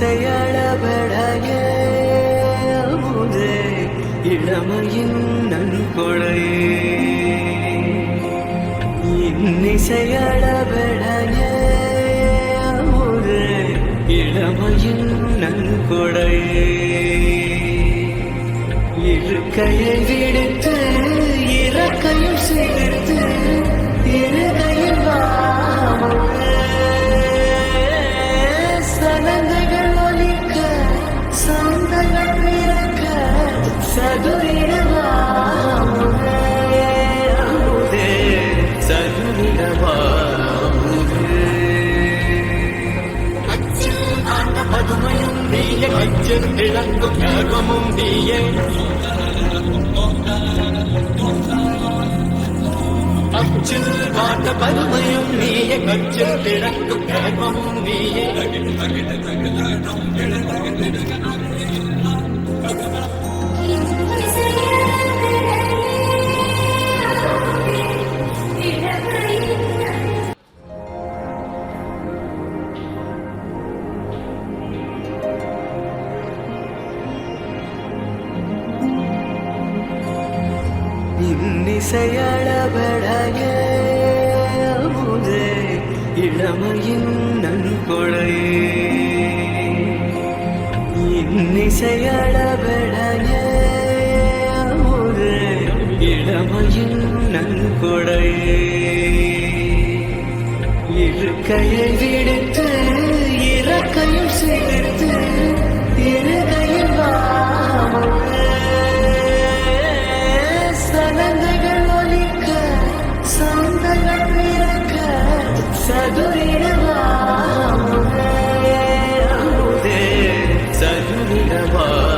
இன்னிசையளபடைய அமுதே இளமையின் நன்கொடையே இன்னிசையளபடைய அமுதே இளமையின் நன்கொடையே இருக்கையை விடுத்து இறக்கையும் சேர்த்து இருகையில் சனங்கள் ஒலிக்க சந்தங்கள் பிறக்க சதுரிடவாமுதே சதுரிடவாமுதே பதுமையும் நீய அச்சல் இழங்கும் ஞாபகமும் நீய அச்சில் காட்ட பதுமையும் நீய கச்சில் இழங்கும் ஞாபகமும் நீய இன்னிசையளபடைய அமுதே இளமையின் நன்கொடையே இன்னிசையளபடைய அமுதே இளமையின் நன்கொடையே இருக்கையை விடுத்து இறக்கையும் சேர்த்து இருகையில் சனங்கள் ஒலிக்க சந்தங்கள் பிறக்க சதுரிடவாமுதே சதுரிடவாமுதே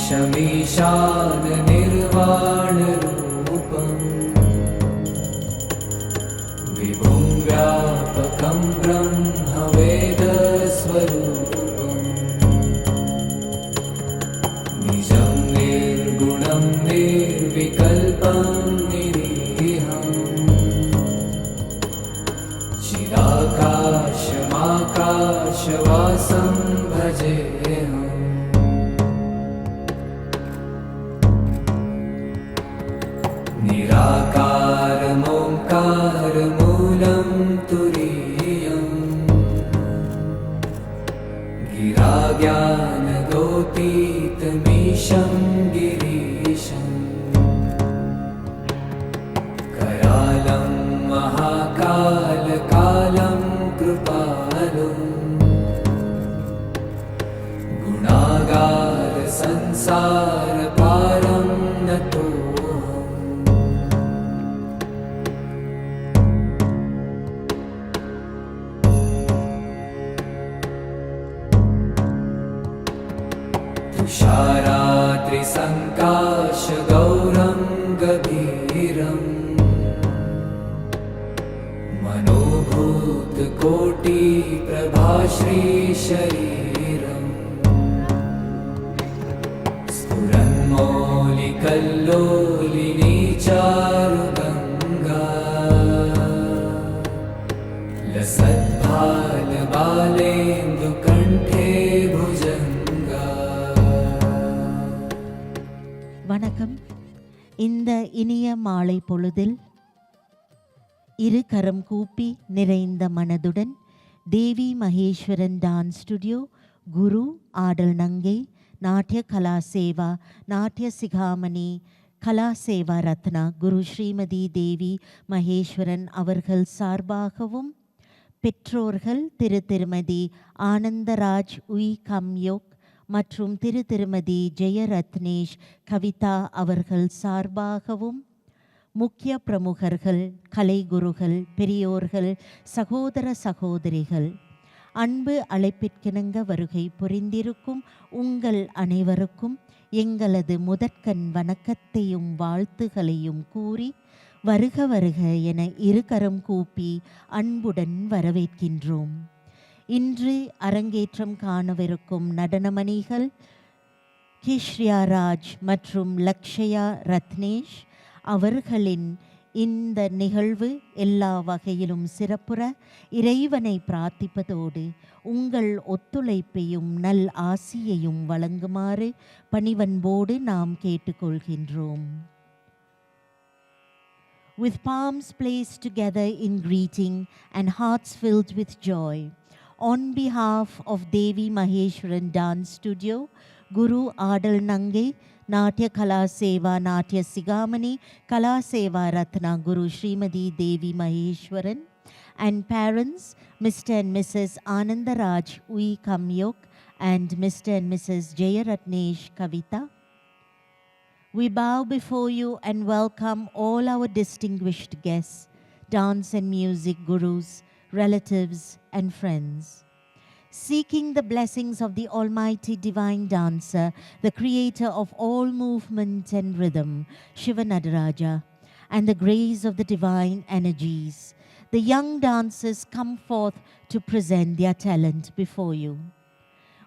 शमीशान निर्वाणरूपम् विभुं व्यापकं ब्रह्मवेदस्वरूपम् निजं निर्गुणं निर्विकल्पं निरीहम् चिराकाशमाकाशवासं भजेऽहम् निराकारमोङ्कारमूलं तुरीयम् गिराज्ञानगोतीतमीशं गिरीशम् करालं महाकालकालं कृपालुम् गुणागारसंसारपारं नतो तुषारात्रिसङ्काशगौरं गभीरम् मनोभूतकोटिप्रभाश्रीशरीरम् स्फुरन्मौलिकल्लोलिनी चारुगङ्गा लसद्भालबालेन्दुकण्ठे भुजङ्गा வணக்கம். இந்த இனிய மாலை பொழுதில் இரு கரம் கூப்பி நிறைந்த மனதுடன் தேவி மகேஸ்வரன் டான்ஸ் ஸ்டுடியோ குரு ஆடல் நங்கை நாட்டிய கலா சேவா நாட்டிய சிகாமணி கலா சேவா ரத்னா குரு ஸ்ரீமதி தேவி மகேஸ்வரன் அவர்கள் சார்பாகவும் பெற்றோர்கள் திருமதி ஆனந்தராஜ் உய் கம்யோக் மற்றும் திருமதி ஜெயரத்னேஷ் கவிதா அவர்கள் சார்பாகவும் முக்கிய பிரமுகர்கள் கலைகுருகள் பெரியோர்கள் சகோதர சகோதரிகள் அன்பு அழைப்பிற்கிணங்க வருகை புரிந்திருக்கும் உங்கள் அனைவருக்கும் எங்களது முதற்கண் வணக்கத்தையும் வாழ்த்துகளையும் கூறி வருக வருக என இருகரம் கூப்பி அன்புடன் வரவேற்கின்றோம். இன்று அரங்கேற்றம் காணவிருக்கும் நடனமணிகள் கிஷ்ரியா ராஜ் மற்றும் லக்ஷயா ரத்னேஷ் அவர்களின் இந்த நிகழ்வு எல்லா வகையிலும் சிறப்புற இறைவனை பிரார்த்திப்பதோடு உங்கள் ஒத்துழைப்பையும் நல் ஆசியையும் வழங்குமாறு பணிவன்போடு நாம் கேட்டுக்கொள்கின்றோம். With palms placed together in greeting and hearts filled with joy, on behalf of Devi Maheshwaran Dance Studio, Guru Adal Nange, Natya Kala Seva Natya Sigamani, Kala Seva Ratna Guru Srimadi Devi Maheshwaran, and parents Mr. and Mrs. Anandaraj Ui Kamyok and Mr. and Mrs. Jayaratnesh Kavita, we bow before you and welcome all our distinguished guests, dance and music gurus, relatives and friends. Seeking the blessings of the Almighty Divine Dancer, the creator of all movement and rhythm, Shiva Nadaraja, and the grace of the divine energies, the young dancers come forth to present their talent before you.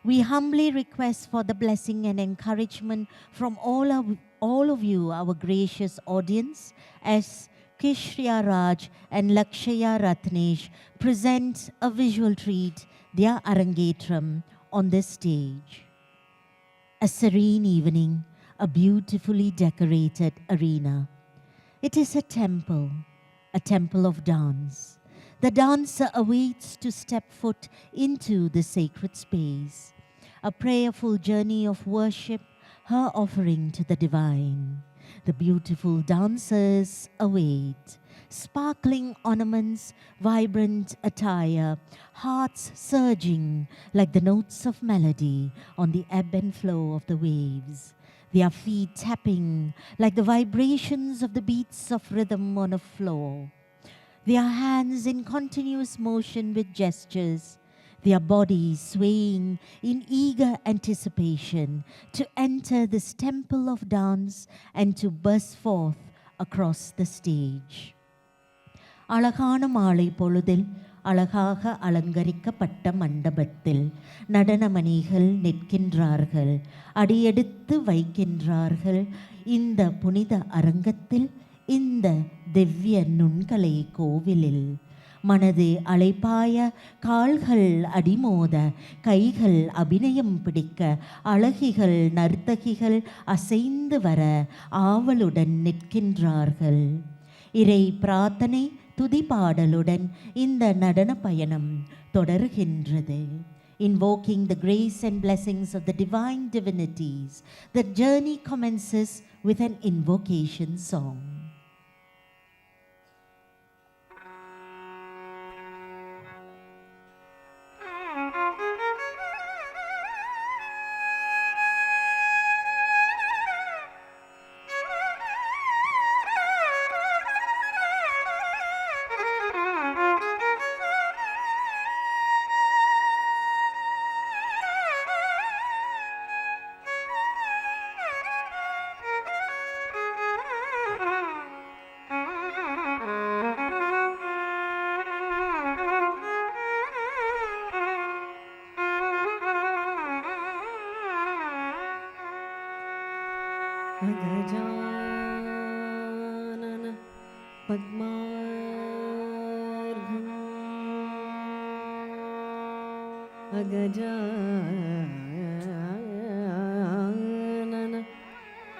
We humbly request for the blessing and encouragement from all of you, our gracious audience, as Kishriya Raj and Lakshaya Ratnesh present a visual treat, their Arangetram, on this stage. A serene evening, a beautifully decorated arena. It is a temple of dance. The dancer awaits to step foot into the sacred space. A prayerful journey of worship, her offering to the divine. The beautiful dancers await. Sparkling ornaments, vibrant attire, hearts surging like the notes of melody on the ebb and flow of the waves. Their feet tapping like the vibrations of the beats of rhythm on a floor. Their hands in continuous motion with gestures, their bodies swaying in eager anticipation to enter this temple of dance and to burst forth across the stage. அழகான மாலை பொழுதில் அழகாக அலங்கரிக்கப்பட்ட மண்டபத்தில் நடனமணிகள் நிற்கின்றார்கள், அடியெடுத்து வைக்கின்றார்கள். இந்த புனித அரங்கத்தில், இந்த திவ்ய நுண்கலை கோவிலில் மனது அலைப்பாய, கால்கள் அடிமோத, கைகள் அபிநயம் பிடிக்க, அழகிகள் நர்த்தகிகள் அசைந்து வர ஆவலுடன் நிற்கின்றார்கள். இறை பிரார்த்தனை துதிபாடலுடன் இந்த நடன பயணம் தொடர்கின்றது. Invoking the grace and blessings of the divine divinities, the journey commences with an invocation song. Gajanan पद्मार्घं Gajanan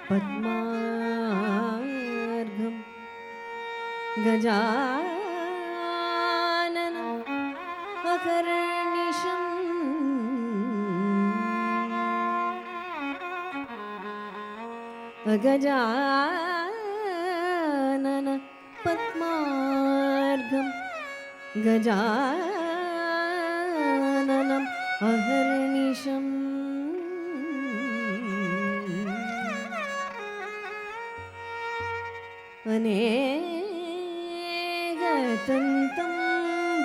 पद्मार्घं Gajanan अकर्निशम् Gajanan पद्मार्गं गजाननम् अहर्निशम् अनेकदन्तं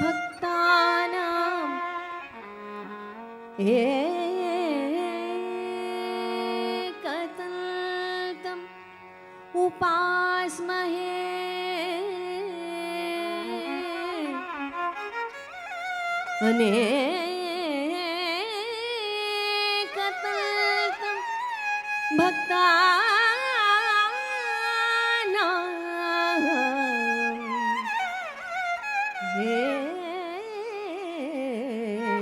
भक्तानाम् एकदन्तम् उपास्महे अनेकदन्तं भक्तानाम्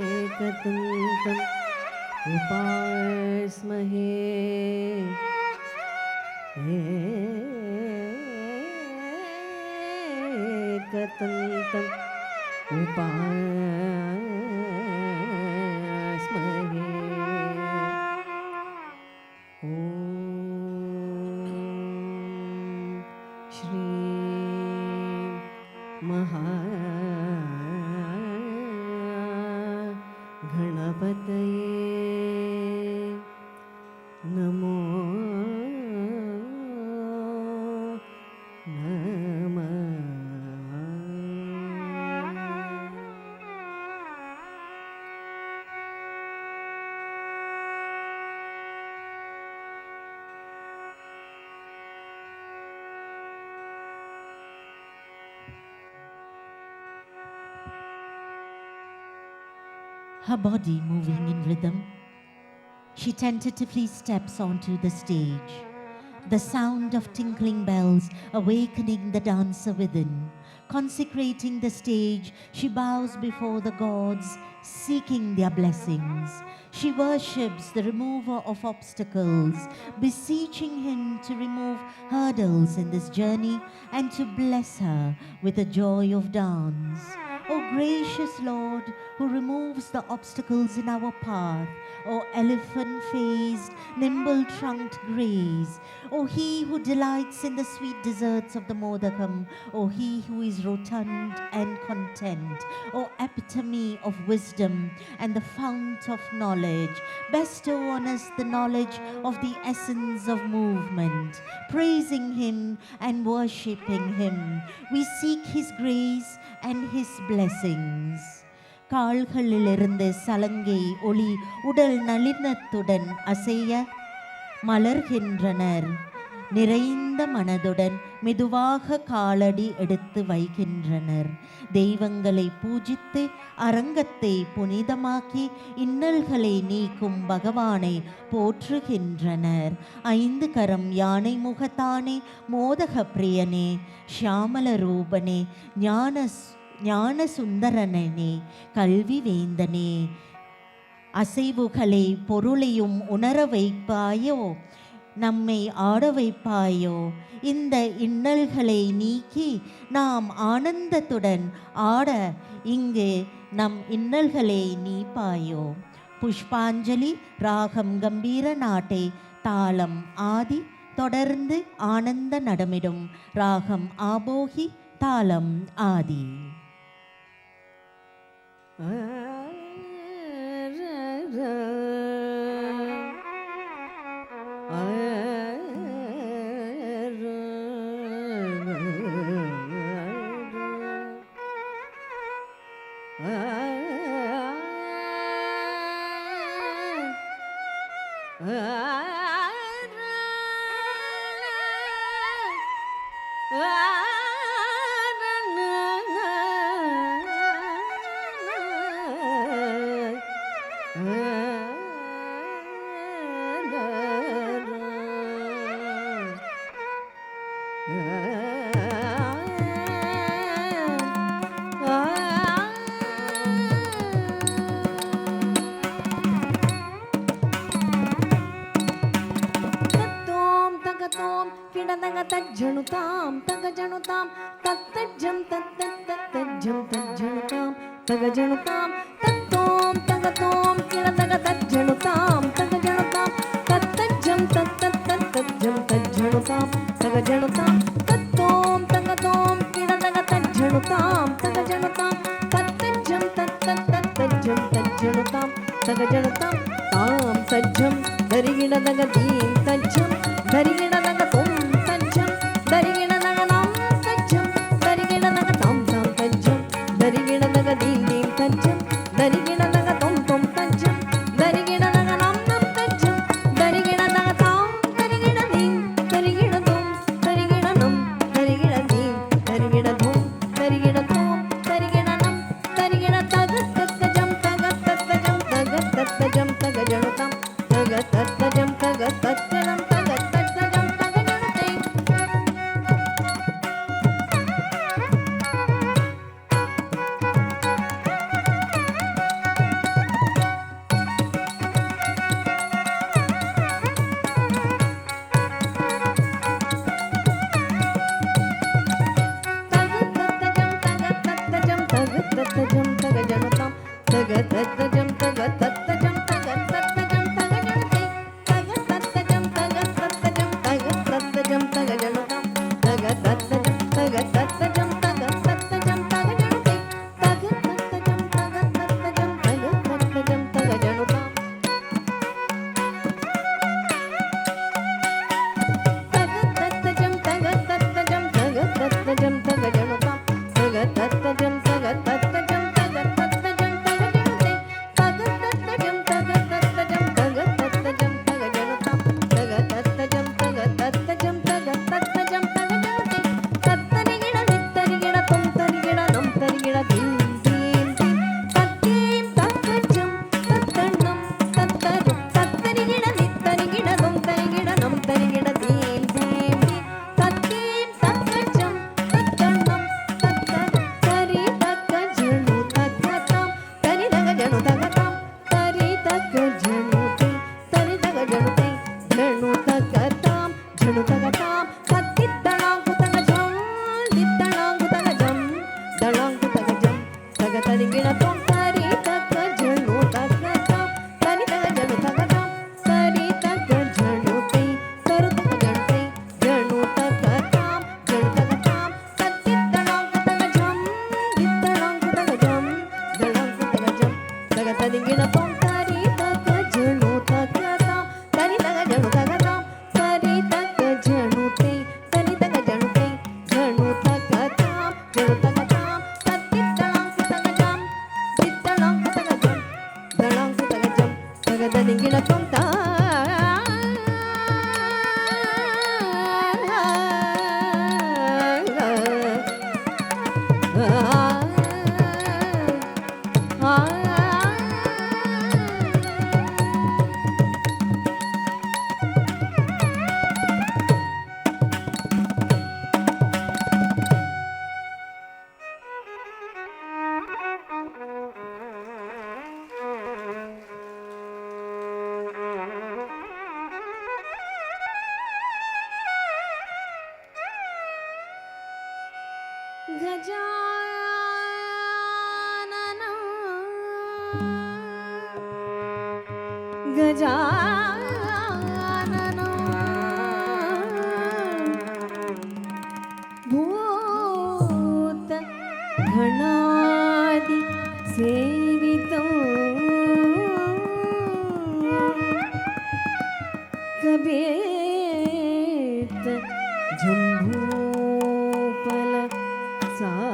एकदन्तम् उपास्महे एकदन्तम् उपास्महे ॐ श्री गणपतये नमो नमः। Her body moving in rhythm, she tentatively steps onto the stage. The sound of tinkling bells awakening the dancer within. Consecrating the stage, she bows before the gods, seeking their blessings. She worships the remover of obstacles, beseeching him to remove hurdles in this journey and to bless her with the joy of dance. O gracious Lord, who removes the obstacles in our path, O elephant-faced, nimble-trunked grace, O he who delights in the sweet desserts of the modakam, O he who is rotund and content, O epitome of wisdom and the fount of knowledge, bestow on us the knowledge of the essence of movement. Praising him and worshipping him, we seek his grace and his blessings. கால்களிலிருந்து சலங்கை ஒளி உடல் நளினத்துடன் அசைய மலர்கின்றனர். நிறைந்த மனதுடன் மெதுவாக காலடி எடுத்து வைக்கின்றனர். தெய்வங்களை பூஜித்து அரங்கத்தை புனிதமாக்கி இன்னல்களை நீக்கும் பகவானை போற்றுகின்றனர். ஐந்து கரம் யானை முகத்தானே, மோதக பிரியனே, ஷியாமல ரூபனே, ஞான சுந்தரனே, கல்வி வேந்தனே, அசைவுகளை பொருளையும் உணர வைப்பாயோ, நம்மை ஆட வைப்பாயோ, இந்த இன்னல்களை நீக்கி நாம் ஆனந்தத்துடன் ஆட இங்கு நம் இன்னல்களை நீப்பாயோ. புஷ்பாஞ்சலி ராகம் கம்பீர நாட்டை தாளம் ஆதி தொடர்ந்து ஆனந்த நடமிடும் ராகம் ஆபோகி தாளம் ஆதி. तत्तज्जं तत्तत्तज्जं तज्जणुतां तगजणुतां तत्तों तगतों किळतगतज्जणुतां तगजणुतां तत्तज्जं तत्तत्तज्जं तज्जणुतां तगजणुतां तत्तों तगतों किळतगतज्जणुतां तगजणुतां तत्तज्जं तत्तत्तज्जं तज्जणुतां तगजणुतां तां तज्जं दरिगिणदगतीं तज्जं दरिगिणदगतुं तज्जं दरिगिणदगनां तज्जं दरिगिणदगतां तां तज्जं दरिगिणदगतीं तज्जं दरिगिणदगतुं तुं तज्जं दरिगिणदगनां नं तज्जं दरिगिणदगतां दरिगिणदीं दरिगिणदुं दरिगिणनं दरिगिणदीं दरिगिणधुं दरिगिणतुं दरिगिणनं दरिगिणतगतत्तजं तगतत्तजं तगतत्तजं तगजणुतां तगतत्तजं तगतत्तजं तगतत्तजं तगजणुते तगतत्तजं तगतत्तजं तगजणुतां तगतत्तजं तगतत्तजं तगतत्तजं तगजणुते तगतत्तजं तगतत्तजं तगतत्तजं तगजणुतां तगतत्तजं तगतत्तजं तगतत्तजं तगजणुते तगतत्तजं तगतत्तजं तगतत्तजं तगजणुतां तगतत्तजं तगतत्तजं तगतत्तजं तगजणुतां तगतत्तजं तगतत्तजं तगतत्तजं तगजणुते तगतत्तजं तगतत्तजं तगतत्तजं तगजणुतां तगतत्तजं तगतत्तजं तगतत्तजं तगजणुते तत्तरिगिणदित्तरिगिणतं तरिगिणनं तरिगिणदीं दीं दीं तत्तीं तत्तज्जं तत्तण्णं तत्तरुं तत्तरिगिणदित्तरिगिणतं तरिगिणनं तरिगिणदीं दीं दीं तत्तीं तत्तज्जं तत्तण्णं तत्तरु तरितक्कजणु तत्ततां तरितगजणु तगतां तरितक्कजणुते तरितगजणुते जणु तगतां जणु तगतां तत्तित्तणाङ्कुतगजं दित्तणाङ्कुतगजं दणाङ्कुतगजं तगतरिगिणतं तरितक्कजणु तगतां तरितगजणु तगतां तरितक्कजणुते तरुतगजणुते जणु तगतां जणु तगतां तत्तित्तणाङ्कुतगजं दित्तणाङ्कुतगजं दणाङ्कुतगजं तगतरिगिणतं तरितक्कजणु तगतां तरितगजणु तगतां तरितक्कजणुते तरितगजणुते जणु तगतां जणु तगतां तत्तित्तणाङ्कुतगजं दित्तणाङ्कुतगजं दणाङ्कुतगजं तगतरिगिणतं गजाननं भूत गणादि सेवितं कबेत जम्भूफल सार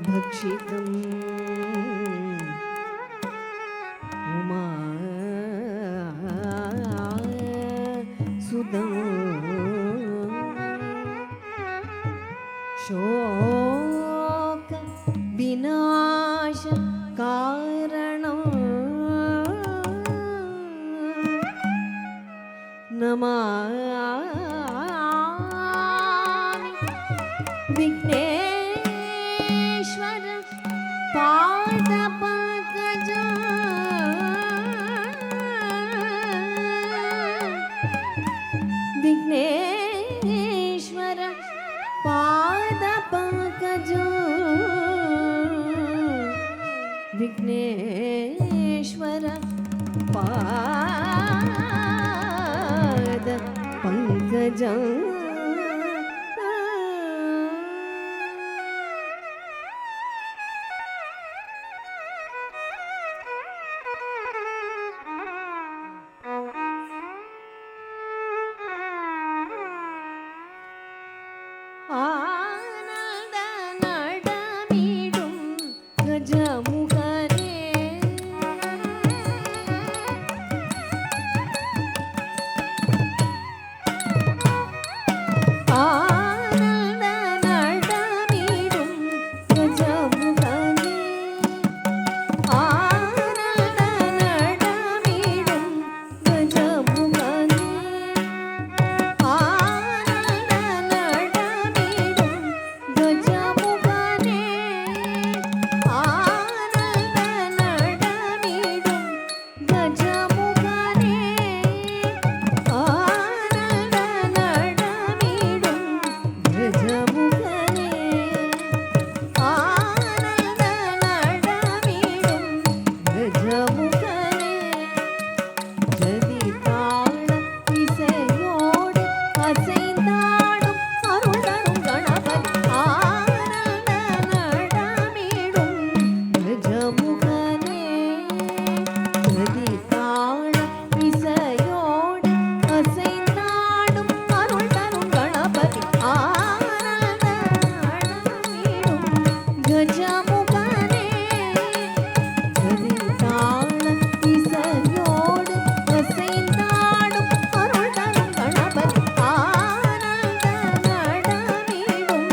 भक्षितम् उमा सुदं शोक विनाश कारणं नमामि विघ्नेश्वर पादपङ्कजं विघ्नेश्वर ಪಂಕಜ ವಿಘ್ನೇಶ್ವರ ಪಾದ ಪಂಕಜ ಆನಂದ ನಡಮಿಡುಂ ಗಜಮುಖನೇ ಆನಂದ ನಡಮಿಡುಂ ಗಜಮುಖನೇ ಆನಂದ ನಡಮಿಡುಂ ಗಜಮುಖನೇ ಆನಂದ ನಡಮಿಡುಂ ಗಜಮುಖನೇ ಆನಂದ ನಡಮಿಡುಂ ಗಜಮುಖನೇ ಆನಂದ ನಡಮಿಡುಂ ಗಜಮುಖನೇ ಆನಂದ ನಡಮಿಡುಂ ಗಜಮುಖನೇ ஜதிதாள இசையோடு அசைந்தாடும் அருள் தரும் கணபதி ஆனந்த நடமிடும் கஜமுகனே ஜதிதாள இசையோடு அசைந்தாடும் அருள் தரும் கணபதி ஆனந்த நடமிடும் கஜமுகனே ஜதிதாள இசையோடு அசைந்தாடும் அருள் தரும் கணபதி ஆனந்த நடமிடும்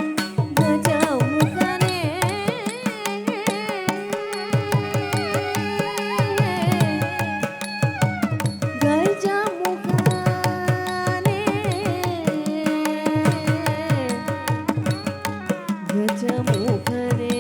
கஜமுகனே கஜமுகனே கஜமுகனே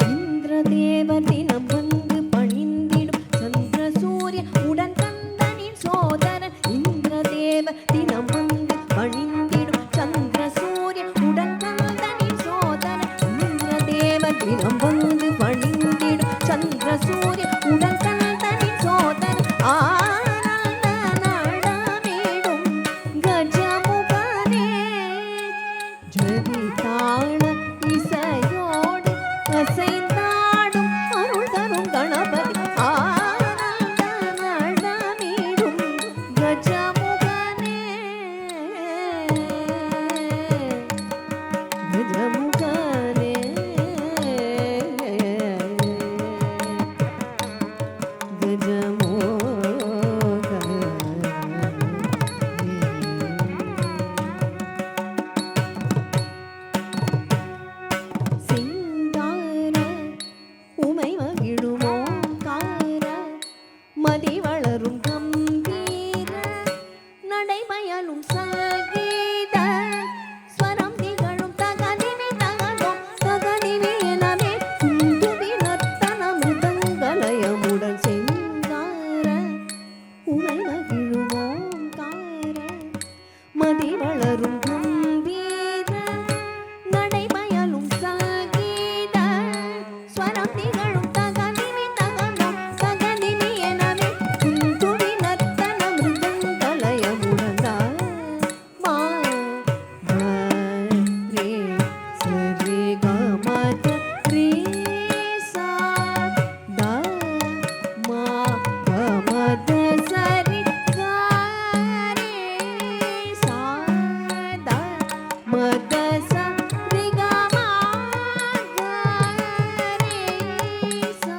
இந்திரதேவர் தினம் வந்து பணிந்திடும் சந்திர சூரிய உடன் கந்தனின் சோதரன் இந்திரதேவர் தினம் வந்து பணிந்திடும் சந்திர சூரிய உடன் கந்தனின் சோதரன் இந்திரதேவர் தினம் வந்து பணிந்திடும் சந்திர சூரிய உடன் கந்தனின் சோதரன் ஆனந்த நடமிடும் கஜமுகனே ஜதிதாள இசையோடு அசைந்தாடும் அருள் தரும் கணபதி ஆனந்த நடமிடும் கஜமுகனே கஜமுகனே சிங்கார உமை மகிழுமோ கார மதி வளரும் கம்பீர நடைமயலும் சகீத ஸ்வரம் திகழும் தகதிவி தகதோ தகதிவி எனவே குந்துவி நர்த்தன மிருதங்கலயமுடன் சிங்கார உமை மகிழுமோ கார மதி வளரும் கம்பீர நடைமயலும் சகீத ஸ்வரம் திகழும் தகதிவி தகதோ தகதிவி எனவே குந்துவி நர்த்தன மிருதங்கலயமுடன் மா ரே சரி கமத ரே சா த மா கமத சரி கா ரே சா த மத ச ரி க மா க ரே சா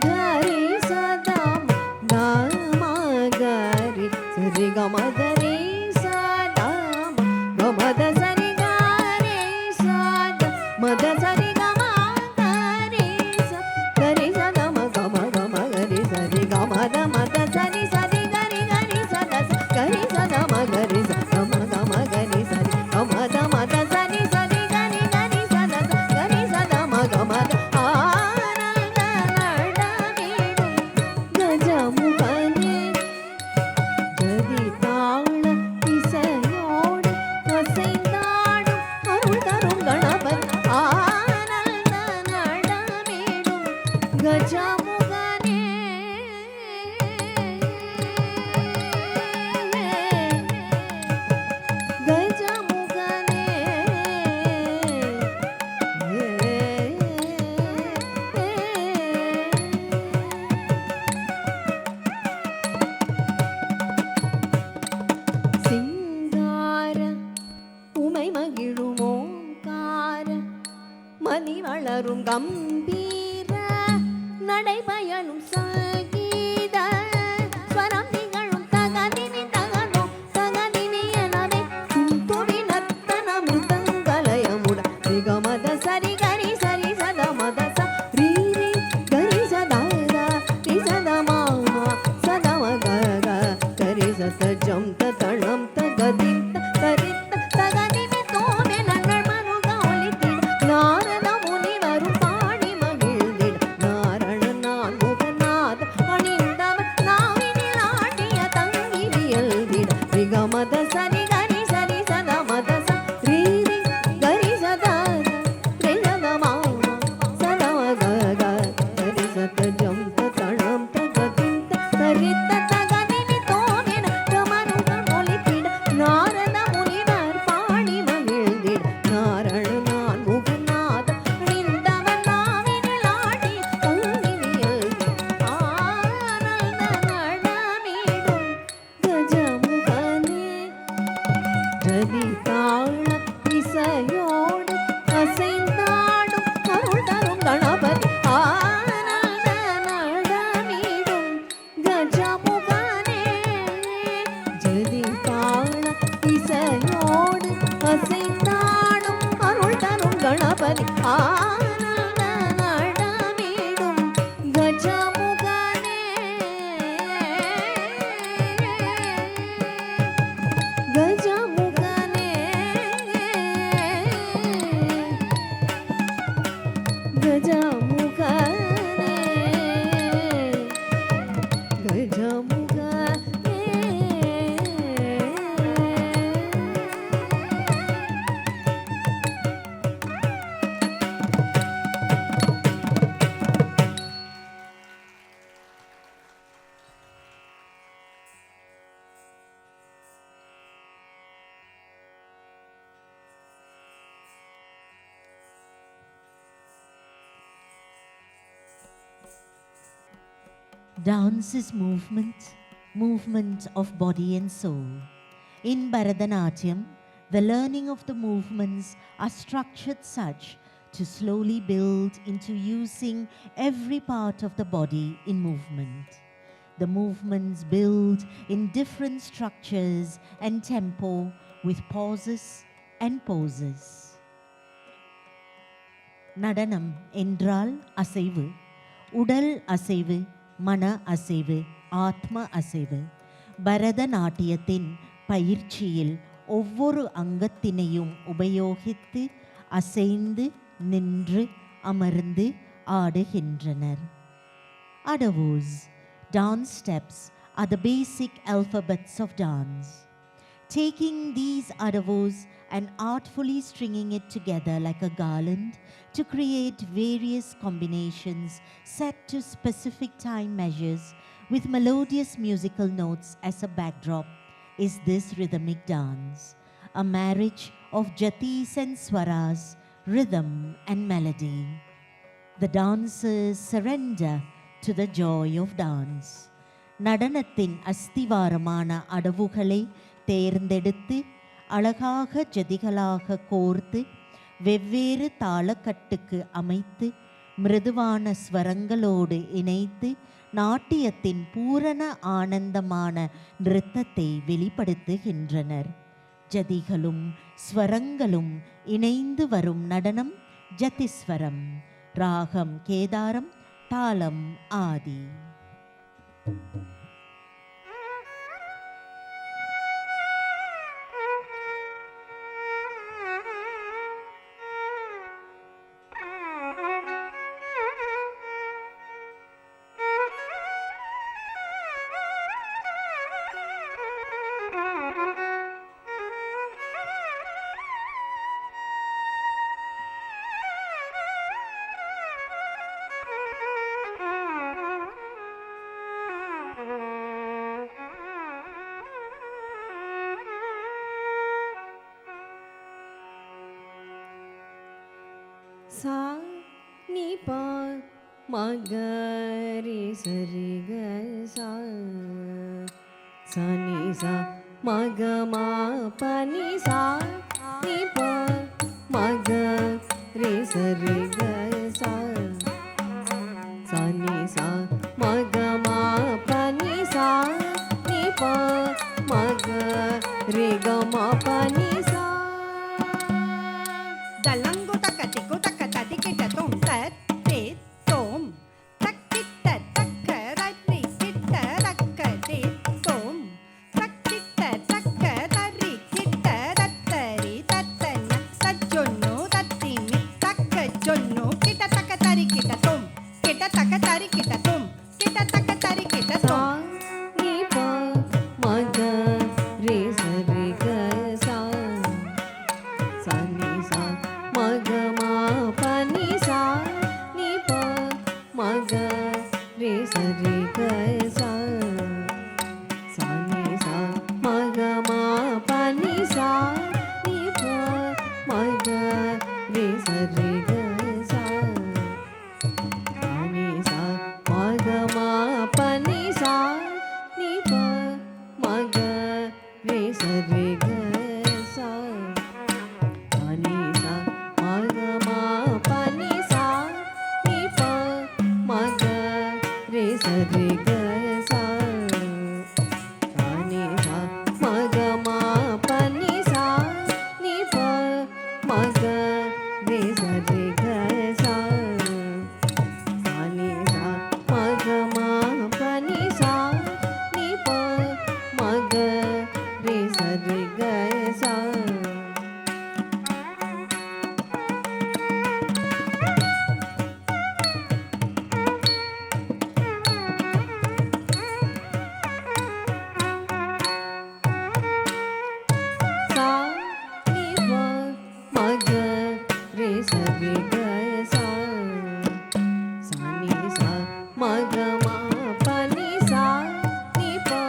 க ரே ச த த மா க ரே சரி க மத ரே சா த ಮ ಗ ಮದ ಸರಿ ಗ ರೇ ಸಾ ದ ಮದ ಸರಿ ಗ ಮ ಗ ರೇ ಸ ಗ ರೇ ಸ ದ ಮ ಗ ಮ ಗ ರೇ ಸರಿ ಗ ಮದ ಮದ ಸರಿ ಸರಿ ಗ ರೇ ಸ ದ ಸ ಗ ರೇ ಸ ದ ಮ ಗ ರೇ ಸ ಗ ಮ ಗ ರೇ ಸರಿ ಗ ಮದ ಮದ ಸರಿ ಸರಿ ಗ ರೇ ಸ ದ ಸ ಗ ರೇ ಸ ದ ಮ ಗ ಮದ ಆನಂದ ನಡ ಗಜಮುಖನೇ ಗಜಮುಖನೇ சிங்கார உமை மகிழும் ஓங்கார மணி வளரும் கம்பீர நடைபயனும் சங்கீத ஸ்வரம் திகழும் தகதினி தகனோ தகதினி எனவே துவி நத்தன மிருதங்கலயமுட நிகமத சரி கரி சரி சத மத ச ரீ ரீ கரி சதா ரி சத மாமா சத மக கரி சத ஜம் தணம் தகதி தரித்த தகதினி தோமே நன்னள் மருக ஒலித்திட நாரத முனி வரும் பாடி மகிழ்ந்திட நாரண நான் முகநாத அணிந்தவன் நாவினில் ஆடிய தங்கிவியல்திட ரிகமத சரி கரி சரி சத மத ச ரீ ரீ கரி சத ரி சத மாமா சத மக கரி சத ஜம் தணம் தகதி தரித்த தகதினி தோமே நன்னள் ஒலித்திட நாரத முனிவர் பாடி மகிழ்ந்திட நாரண நான் முகநாத அணிந்தவன் நாவினில் ஆடி தங்கிவியல்திட ஆனந்த நடமிடும் கஜமுகனே ரதி தாள இசையோடு அசைந்தாடும் அருள் தரும் கணபதி ஆனந்த நடமிடும் கஜமுகனே ஜதி தாள இசையோடு அசைந்தாடும் அருள் தரும் கணபதி ஆனந்த நடமிடும் கஜமுகனே கஜமுகனே கஜமுகனே Dance is movement of body and soul. In Bharatanatyam, the learning of the movements are structured such to slowly build into using every part of the body in movement. The movements build in different structures and tempo with pauses and poses. நடனம் என்றால் அசைவு, உடல் அசைவு, மன அசைவு, ஆத்ம அசைவு. பரதநாட்டியத்தின் பயிற்சியில் ஒவ்வொரு அங்கத்தினையும் உபயோகித்து அசைந்து நின்று அமர்ந்து ஆடுகின்றனர். Adavus, dance steps are the basic alphabets of dance. Taking these adavus and artfully stringing it together like a garland to create various combinations set to specific time measures with melodious musical notes as a backdrop is this rhythmic dance, a marriage of jatis and swaras, rhythm and melody. The dancers surrender to the joy of dance. நடனத்தின் அஸ்திவாரமான அடவுகளை தேர்ந்தெடுத்து அழகாக ஜதிகளாக கோர்த்து வெவ்வேறு தாளக்கட்டுக்கு அமைத்து மிருதுவான ஸ்வரங்களோடு இணைத்து நாட்டியத்தின் பூரண ஆனந்தமான நிருத்தத்தை வெளிப்படுத்துகின்றனர். ஜதிகளும் ஸ்வரங்களும் இணைந்து வரும் நடனம் ஜதிஸ்வரம், ராகம் கேதாரம், தாளம் ஆதி. சா நீ பா மகரி சரி க சா சனி சா மக மா பனி சா நீ பா மக ரே சரி க சா சனி சா மக மா பனி சா நீ பா மக ரே க மா பனி சா Dalango takatiko takatadikita tom tat tit tom takita takarari kita rakade tom takita takarari kita rattari tattana tajjonno tattimi takajjonno kita takatari kita tom kita takatari kita tom kita takatari kita சா tom நீ பா மக ரே சரி க சா சனி சா மக மா பனி சா நீ பா மக ரே சரி க சா சனி சா மக மா பனி சா நீ பா மக ரே சரி க சா சனி சா மக மா பனி சா நீ பா மக ரே சரி க சா சனி சா மக மா பனி சா நீ பா மக ரே சரி க சா சனி சா மக மா பனி சா நீ பா மக ரே சரி க சா சனி சா மக மா பனி சா நீ பா மக ரே சரி க சா சா நீ பா மக ரே சரி க சா சனி சா மக மா பனி சா நீ பா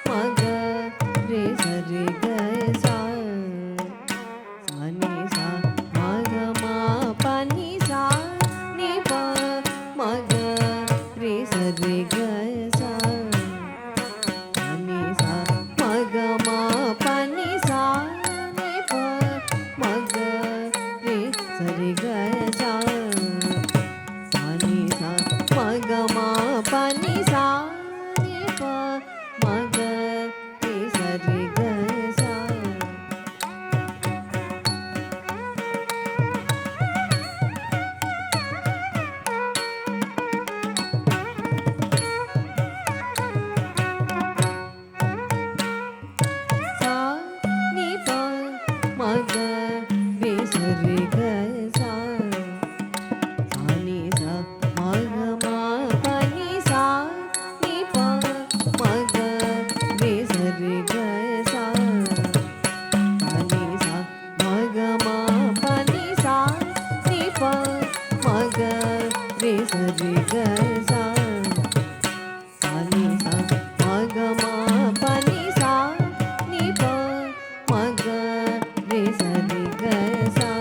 மக ரே சரி க சா சனி சா மக மா பனி சா நீ பா மக ரே சரி க சா சனி சா மக மா பனி சா நீ பா மக ரே சரி க சா சனி சா மக மா பனி சா நீ பா மக ரே சரி க சா சா நீ பா மக ரே சரி க சா சனி சா மக மா பனி சா நீ பா மக ரே சரி க சா சனி சா மக மா பனி சா நீ பா மக ரே சரி க சா சனி சா மக மா பனி சா நீ பா மக ரே சரி க சா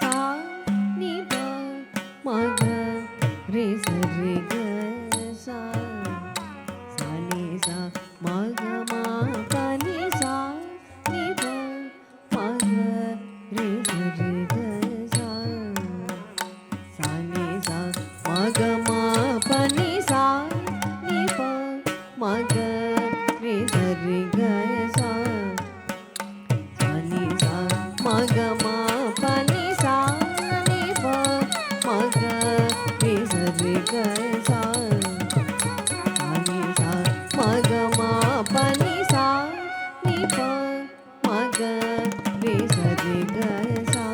சா நீ பா மக ரே சரி க சா சனி சா மக மா பனி சா நீ பா மக ரே சரி க சா சனி சா மக மா பனி சா நீ பா மக ரே சரி க சா சனி சா மக மா பனி சா நீ பா மக ரே சரி க சா சனி சா மக மா பனி சா நீ பா மக ரே சரி க சா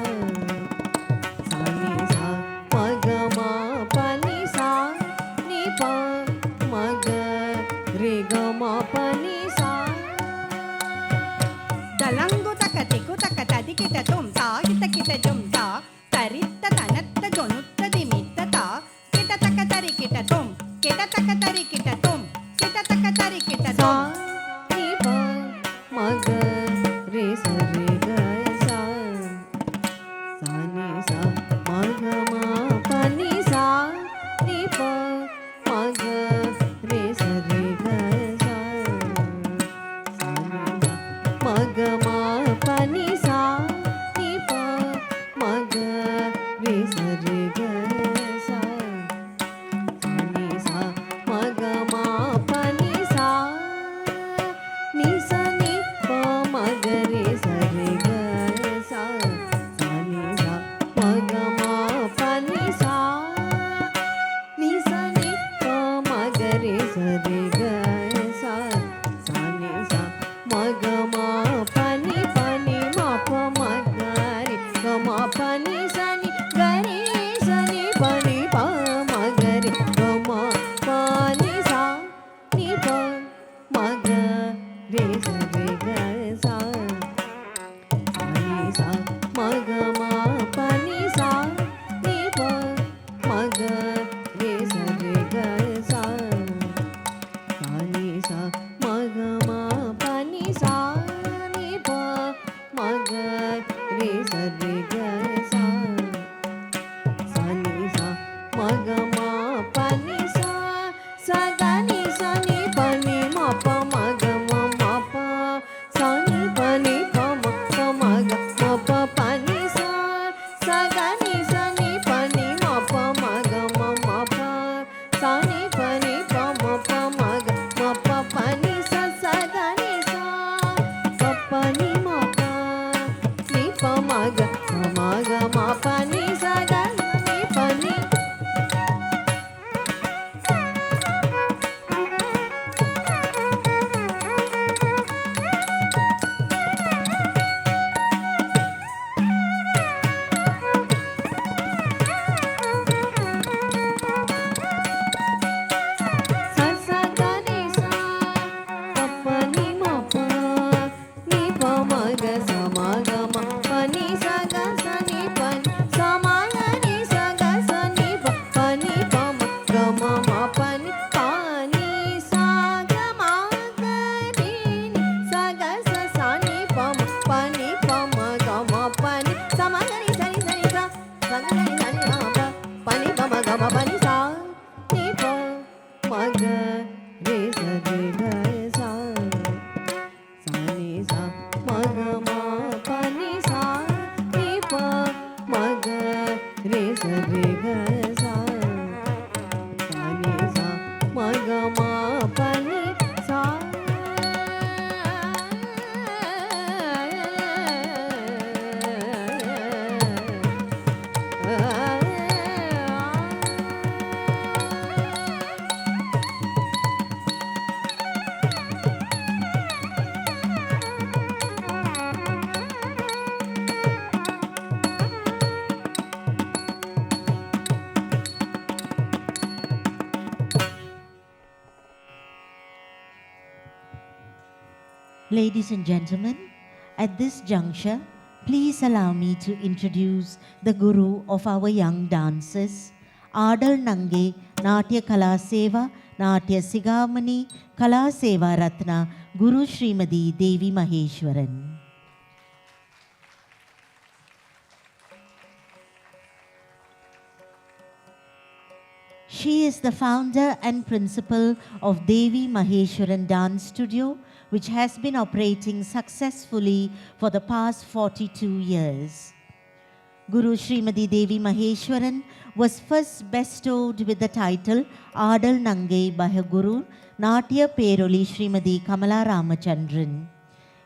சனி சா மக மா பனி சா நீ பா மக ரே க மா பனி சா Dalango takatiko takatadikita tom ta kita kita jom ta taritta tanatta jonutta dimit ತರಿ ಕಿಟ ತುಂ ಕಿಟ ತಕ ತರಿ ಕಿಟ ತುಂ ಕಿಟ ತಕ ತರಿ ಕಿಟ सा ತುಂ नि प मग रे स रे ग सा सा नि सा मग म प नि सा नि प मग रे स रे ग सा सा नि सा मग म प नि सा नि प मग रे स रे ग सा नि सा मग म प नि सा नि सा नि प मग रे स रे ग सा सा नि सा मग म प नि सा नि सा नि प मग रे स रे ग सा सा नि सा मग म प नि म प मग रे ग म प नि सा नि ग रे स नि प नि प मग रे ग म प नि सा नि प मग रे स रे ग सा सा नि सा मग म प नि सा नि प मग रे स रे ग सा सा नि सा मग म प नि सा नि प मग रे स रे ग सा सा नि सा मग म प नि सा सा ग नि सा नि प नि म प मग म म प सा नि प नि प म प मग म प प नि सा सा ग नि सा नि प नि म प मग म म प सा नि प नि प म प मग म प प नि सा सा ग नि सा प प नि म प नि प मग म मग म प नि सा ग नि प नि सा सा ग नि सा प प नि म प नि प मग स मग म प नि सा ग सा नि प नि सा म ग नि सा ग सा नि प प नि प म ग म म प नि प नि सा ग म ग नि नि सा ग सा सा नि प म प नि प म ग म प नि सा म ग नि सा नि सा नि सा सा ग नि सा नि प म प नि प म ग म प नि सा नि प मग रे स रे ग सा सा नि सा मग म प नि सा नि प मग रे स रे ग सा सा नि सा मग म प नि सा Ladies and gentlemen, at this juncture, please allow me to introduce the guru of our young dancers, Adal Nange Natya Kala Seva Natya Sigamani Kala Seva Ratna Guru Srimadi Devi Maheshwaran. She is the founder and principal of Devi Maheshwaran Dance Studio, which has been operating successfully for the past 42 years. Guru Srimadi Devi Maheshwaran was first bestowed with the title Adal Nange by her Guru, Natya Peroli Srimadi Kamala Ramachandran.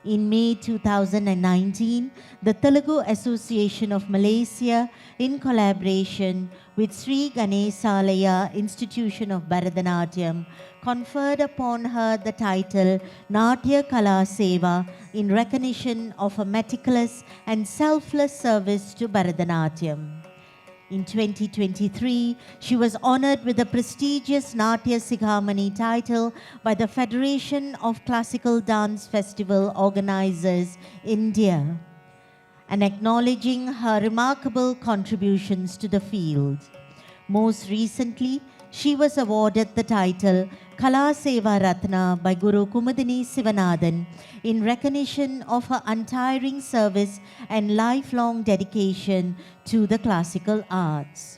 In May 2019, the Telugu Association of Malaysia, in collaboration with Sri Ganesalaya Institution of Bharatanatyam, conferred upon her the title Natya Kala Seva in recognition of a meticulous and selfless service to Bharatanatyam. In 2023, she was honored with the prestigious Natya Sigamani title by the Federation of Classical Dance Festival Organizers, India, and acknowledging her remarkable contributions to the field. Most recently, she was awarded the title Kala Seva Ratna by Guru Kumudini Sivanathan in recognition of her untiring service and lifelong dedication to the classical arts.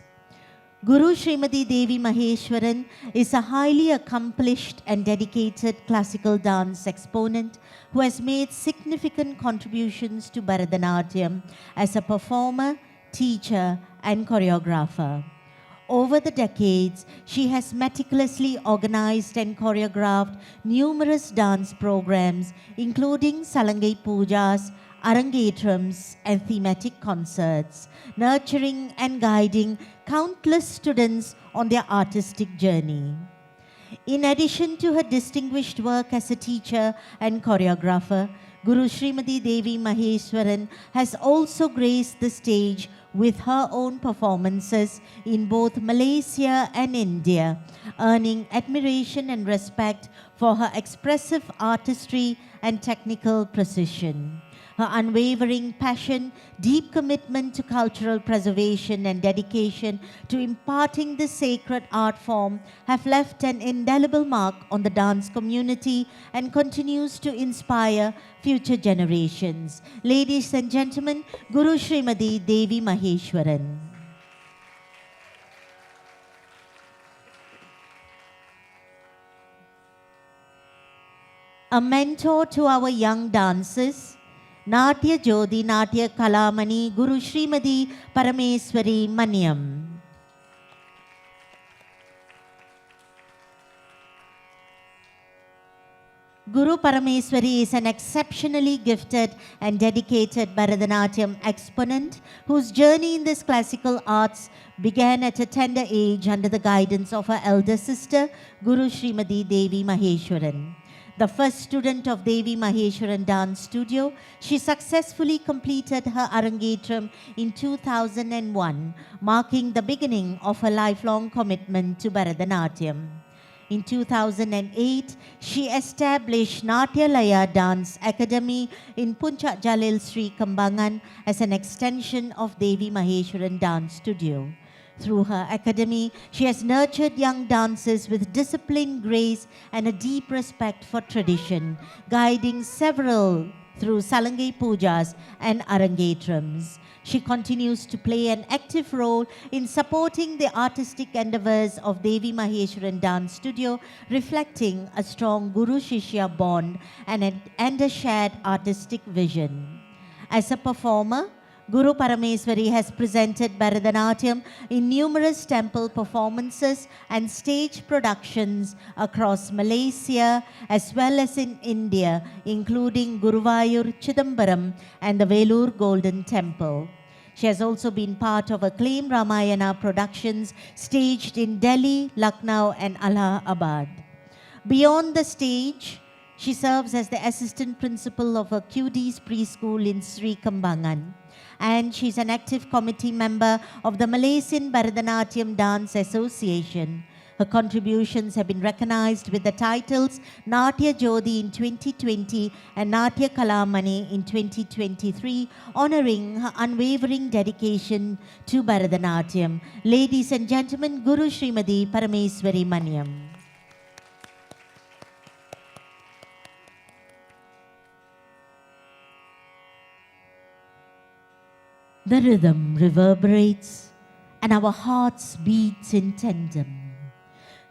Guru Srimati Devi Maheshwaran is a highly accomplished and dedicated classical dance exponent who has made significant contributions to Bharatanatyam as a performer, teacher, and choreographer. Over the decades, she has meticulously organized and choreographed numerous dance programs, including Salangai Pujas, Arangetrams, and thematic concerts, nurturing and guiding countless students on their artistic journey. In addition to her distinguished work as a teacher and choreographer, Guru Srimati Devi Maheshwaran has also graced the stage with her own performances in both Malaysia and India, earning admiration and respect for her expressive artistry and technical precision. Her unwavering passion, deep commitment to cultural preservation and dedication to imparting this sacred art form have left an indelible mark on the dance community and continues to inspire future generations. Ladies and gentlemen, Guru Srimati Devi Maheshwaran. A mentor to our young dancers, Natya Jodi Natya Kalamani Guru Srimati Parameswari Maniam. Guru Parameswari is an exceptionally gifted and dedicated Bharatanatyam exponent whose journey in this classical arts began at a tender age under the guidance of her elder sister, Guru Srimati Devi Maheshwaran. The first student of Devi Maheshwaran Dance Studio, she successfully completed her Arangetram in 2001, marking the beginning of her lifelong commitment to Bharatanatyam. In 2008, she established Natya Laya Dance Academy in Puncak Jalil Sri Kembangan as an extension of Devi Maheshwaran Dance Studio. Through her academy, she has nurtured young dancers with discipline, grace, and a deep respect for tradition, guiding several through Salangai Pujas and Arangetrams. She continues to play an active role in supporting the artistic endeavors of Devi Maheshwaran Dance Studio, reflecting a strong Guru-Shishya bond and a shared artistic vision. As a performer, Guru Parameswari has presented Bharatanatyam in numerous temple performances and stage productions across Malaysia as well as in India, including Guruvayur Chidambaram and the Velur Golden Temple. She has also been part of acclaimed Ramayana productions staged in Delhi, Lucknow, and Allahabad. Beyond the stage, she serves as the assistant principal of a QD's preschool in Sri Kembangan. And she's an active committee member of the Malaysian Bharatanatyam Dance Association. Her contributions have been recognized with the titles Natya Jodi in 2020 and Natya Kalamani in 2023, honoring her unwavering dedication to Bharatanatyam. Ladies and gentlemen, Guru Srimati Parameswari Maniam. The rhythm reverberates and our hearts beat in tandem.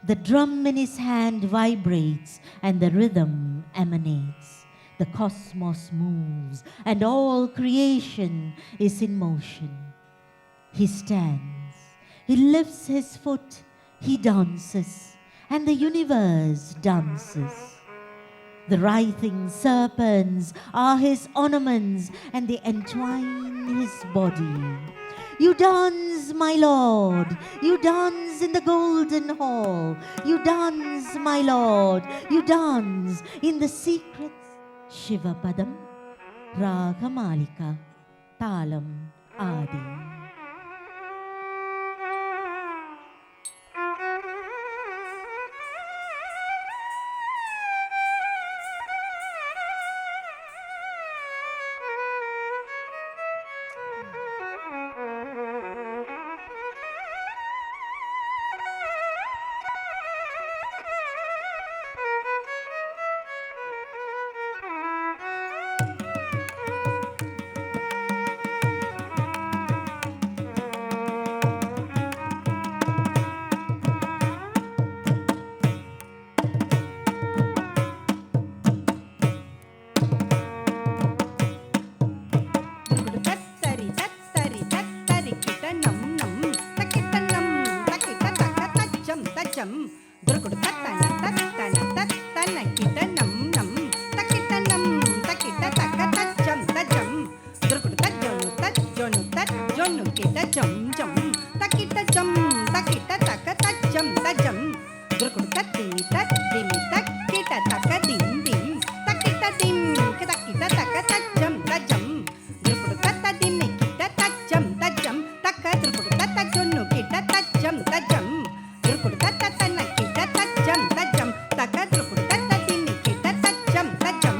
The drum in his hand vibrates and the rhythm emanates. The cosmos moves and all creation is in motion. He stands, he lifts his foot, he dances, and the universe dances. The writhing serpents are his ornaments and they entwine his body. You dance, my lord. You dance in the golden hall. You dance, my lord. You dance in the secrets. Shiva Padam, Ragamalika, Talam, Adi. ಜಂ ದುರ್ಗುಡು ತತ್ತನ ತತ್ತನ ತತ್ತನ ಕಿಟ ನಂ ನಂ ತಕಿಟ ನಂ ತಕಿಟ ತಕ ತಜ್ಜಂ ತಜ್ಜಂ ದುರ್ಗುಡು ತಜ್ಜೊನು ಕಿಟ ಜಂ ಜಂ ತಕಿಟ ಜಂ ತಕಿಟ ತಕ ತಜ್ಜಂ ತಜ್ಜಂ ದುರ್ಗುಡು ತತ್ತಿಮಿ ತಕ್ಕಿಟ ತಕ ದಿಂ ದಿಂ ತಕಿಟ ದಿಂ ತಕಿಟ ತಕ ತಜ್ಜಂ ತಜ್ಜಂ ದುರ್ಗುಡು ತತ್ತ ದಿಮ್ಮಿ ಕಿಟ ತಜ್ಜಂ ತಜ್ಜಂ ತಕ ದುರ್ಗುಡು ತತ್ತ ಜೊನ್ನು ಕಿಟ ತಜ್ಜಂ ತಜ್ಜಂ ದುರ್ಗುಡು ತತ್ತ ತನ್ನ ಕಿಟ ತಜ್ಜಂ ತಜ್ಜಂ ತಕ ದುರ್ಗುಡು ತತ್ತ ದಿಮ್ಮಿ ಕಿಟ ತಜ್ಜಂ ತಜ್ಜಂ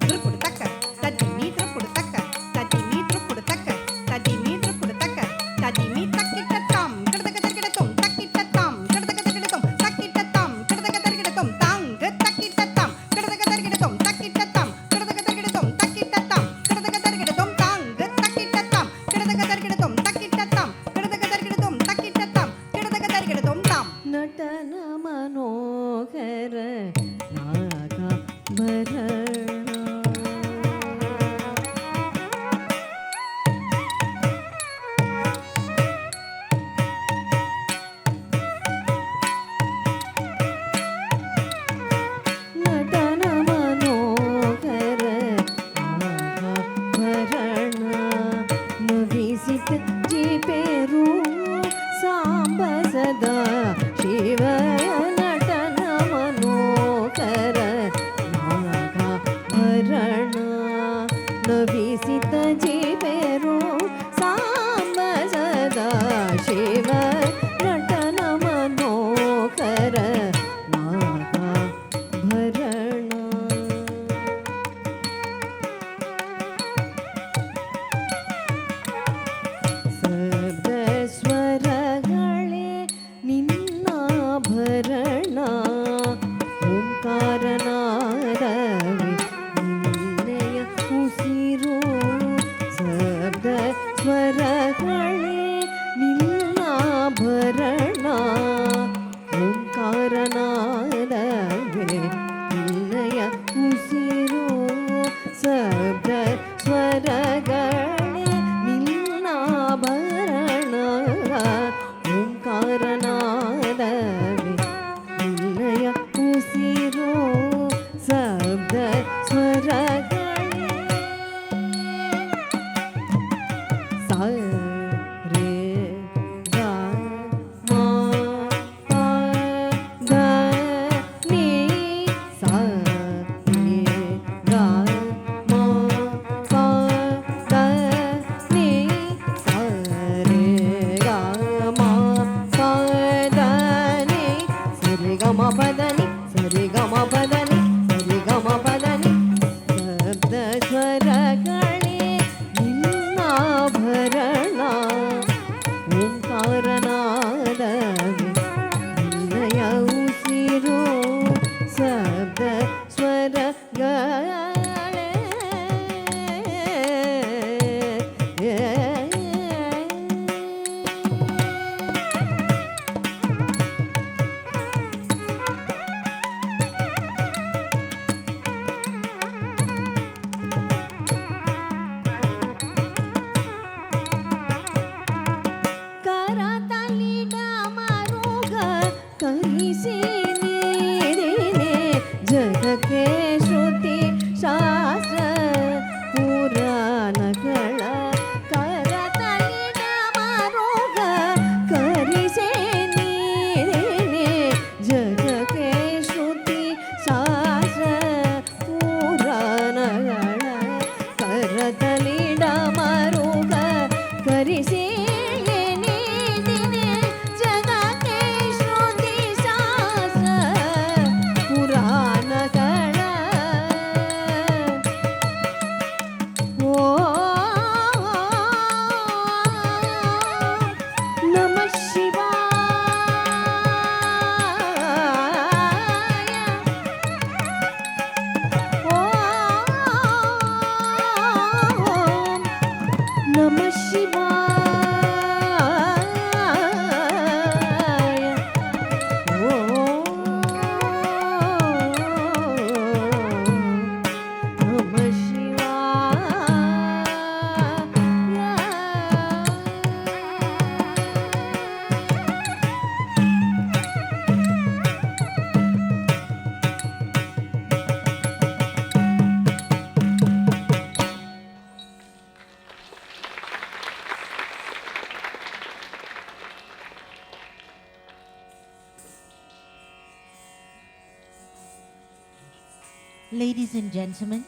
ದುರ್ಗುಡು ತಕ ತದಿಮಿ ದುರ್ಗುಡು ತಕ ತದಿಮಿ ದುರ್ಗುಡು ತಕ ತದಿಮಿ ದುರ್ಗುಡು ತಕ ತದಿಮಿ ತಕ್ಕಿಟ ತಾಂ ಕಡದಕ ತರ್ಗಿಡ ತೊಂ ತಕ್ಕಿಟ ತಾಂ ಕಡದಕ ತರ್ಗಿಡ ತೊಂ ತಕ್ಕಿಟ ತಾಂ ಕಡದಕ ತರ್ಗಿಡ ತೊಂ ತಾಂಗ ತಕ್ಕಿಟ ತಾಂ ಕಡದಕ ತರ್ಗಿಡ ತೊಂ ತಕ್ಕಿಟ ತಾಂ ಕಡದಕ ತರ್ಗಿಡ ತೊಂ ತಕ್ಕಿಟ ತಾಂ ಕಡದಕ ತರ್ಗಿಡ ತೊಂ ತಾಂಗ ತಕ್ಕಿಟ ತಾಂ ಕಡದಕ ತರ್ಗಿಡ ತೊಂ ತಕ್ಕಿಟ ತಾಂ ಕಡದಕ ತರ್ಗಿಡ ತೊಂ ತಕ್ಕಿಟ ತಾಂ ಕಡದಕ ತರ್ಗಿಡ ತೊಂ ತಾಂ ನಟನ ಮನೋಹರ ನಾಗಾಭರಣ ನಟನ ಮನೋಹರ ನಾಗಾಭರಣ ನವಿಸಿತ ಜೀಪೇರು ಸಾಂಬ ಸದಾ ಶಿವ ನಟನ ಮನೋಹರ ನಾಗಾಭರಣ ನವಿಸಿತ ಜೀಪೇರು ಸಾಂಬ ಸದಾ ಶಿವ ನಟನ ಮನೋಹರ ನಾಗಾಭರಣ ಶಬ್ದ ಸ್ವರಗಳೇ ನಿನ್ನಾಭರಣ ಓಂಕಾರನಾದವೇ ನಿನ್ನೆಯ ಉಸಿರು ಶಬ್ದ ಸ್ವರಗಳೇ ನಿನ್ನಾಭರಣ ಓಂಕಾರನಾದವೇ ನಿನ್ನೆಯ ಉಸಿರು ಶಬ್ದ ಸ್ವರಗಳೇ ನಿನ್ನಾಭರಣ ಓಂಕಾರನಾದವೇ ನಿನ್ನಯ ಉಸಿರು ಶಬ್ದ ಸ್ವರಗಳೇ ಸ ರೇ ಗ ಮ ಪ ದ ನೀ ಸ ರೇ ಗ ಮ ಪ ದ ನೀ ಸ ರೇ ಗ ಮ ಪ ದ ನೀ ಸರಿ ಗ ಮ ಪದ ನಿ ಸರಿ ಗ ಮ ಪದ ನಿ ಸರಿ ಗ ಮ ಪದ ನಿ ಶಬ್ದ ಸ್ವರಗಳೇ ನಿನ್ನಾಭರಣ ಓಂಕಾರನಾದವೇ ನಿನ್ನಯ ಉಸಿರು ಶಬ್ದ ಸ್ವರಗಳೇ Ladies and gentlemen,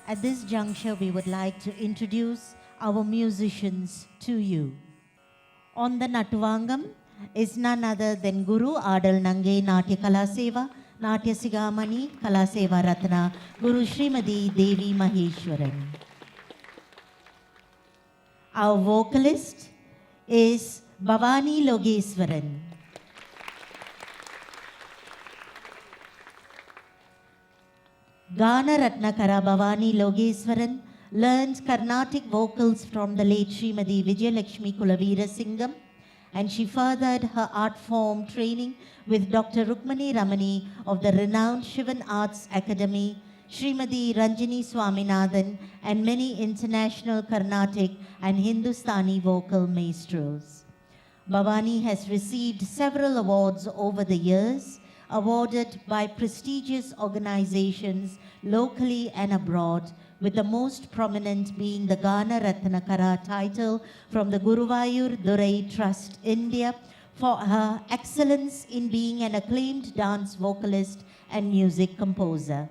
at this juncture, we would like to introduce our musicians to you. On the Natuvangam is none other than Guru Adal Nange Natya Kalaseva, Natya Sigamani Kalaseva Ratna, Guru Srimadi Devi Maheshwaran. Our vocalist is Bhavani Logeswaran. Gana Ratnakara Bhavani Logeswaran learned Carnatic vocals from the late Srimadi Vijayalakshmi Kulavira Singham, and she furthered her art form training with Dr. Rukmani Ramani of the renowned Shivan Arts Academy, Srimadi Ranjini Swaminathan, and many international Carnatic and Hindustani vocal maestros. Bhavani has received several awards over the years, awarded by prestigious organizations locally and abroad, with the most prominent being the Gana Ratnakara title from the Guruvayur Durai Trust, India, for her excellence in being an acclaimed dance vocalist and music composer.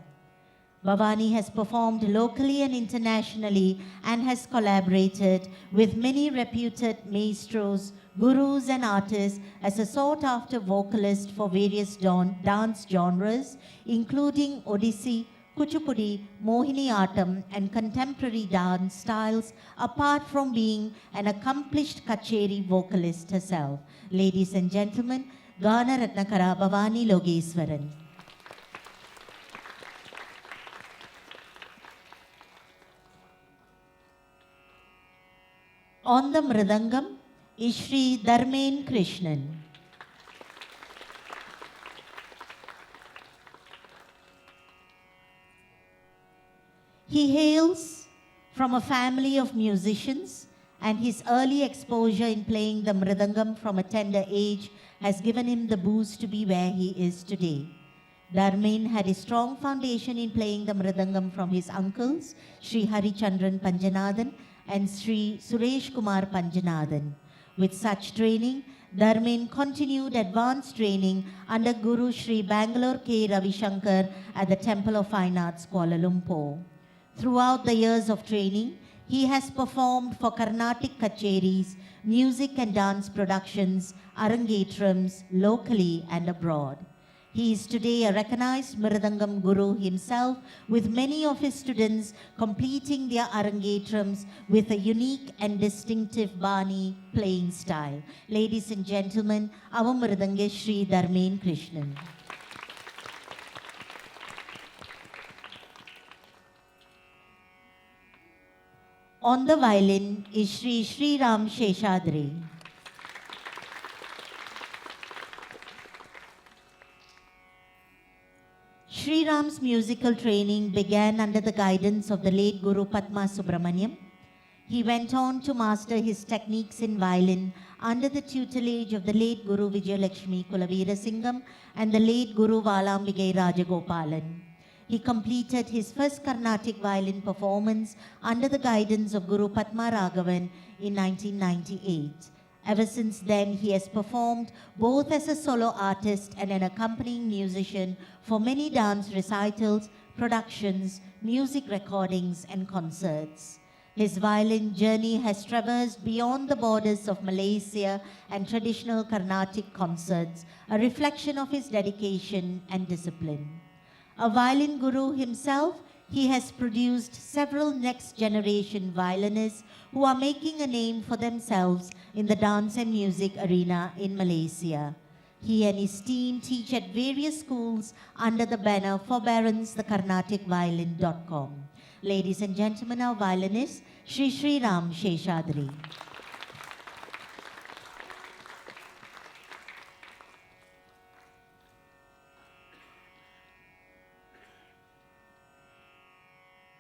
Bhavani has performed locally and internationally and has collaborated with many reputed maestros, gurus and artists as a sought-after vocalist for various dance genres, including Odissi, Kuchipudi, Mohini Attam, and contemporary dance styles, apart from being an accomplished Kacheri vocalist herself. Ladies and gentlemen, Gana Ratnakara Bhavani Logeswaran. On the Mridangam is Shri Dharmen Krishnan. He hails from a family of musicians, and his early exposure in playing the Mridangam from a tender age has given him the boost to be where he is today. Dharmen had a strong foundation in playing the Mridangam from his uncles, Sri Harichandran Panjanathan and Sri Suresh Kumar Panjanathan. With such training, Dharmen continued advanced training under Guru Sri Bangalore K. Ravi Shankar at the Temple of Fine Arts, Kuala Lumpur. Throughout the years of training, he has performed for Carnatic Kacheris, music and dance productions, arangetrams, locally and abroad. He is today a recognized Mridangam Guru himself, with many of his students completing their arangetrams with a unique and distinctive Bani playing style. Ladies and gentlemen, our Mridangist Shri Dharmen Krishnan. On the violin is Shri Sri Ram Sheshadri. Sri Ram's musical training began under the guidance of the late Guru Padma Subramaniam. He went on to master his techniques in violin under the tutelage of the late Guru Vijayalakshmi Kulavira Singham and the late Guru Valambigai Rajagopalan. He completed his first Carnatic violin performance under the guidance of Guru Padma Raghavan in 1998. Ever since then, he has performed both as a solo artist and an accompanying musician for many dance recitals, productions, music recordings, and concerts. His violin journey has traversed beyond the borders of Malaysia and traditional Carnatic concerts, a reflection of his dedication and discipline. A violin guru himself, he has produced several next-generation violinists who are making a name for themselves in the dance and music arena in Malaysia. He and his team teach at various schools under the banner Forbearance the Carnaticviolin.com. Ladies and gentlemen, our violinist, Shri Sri Ram Sheshadri.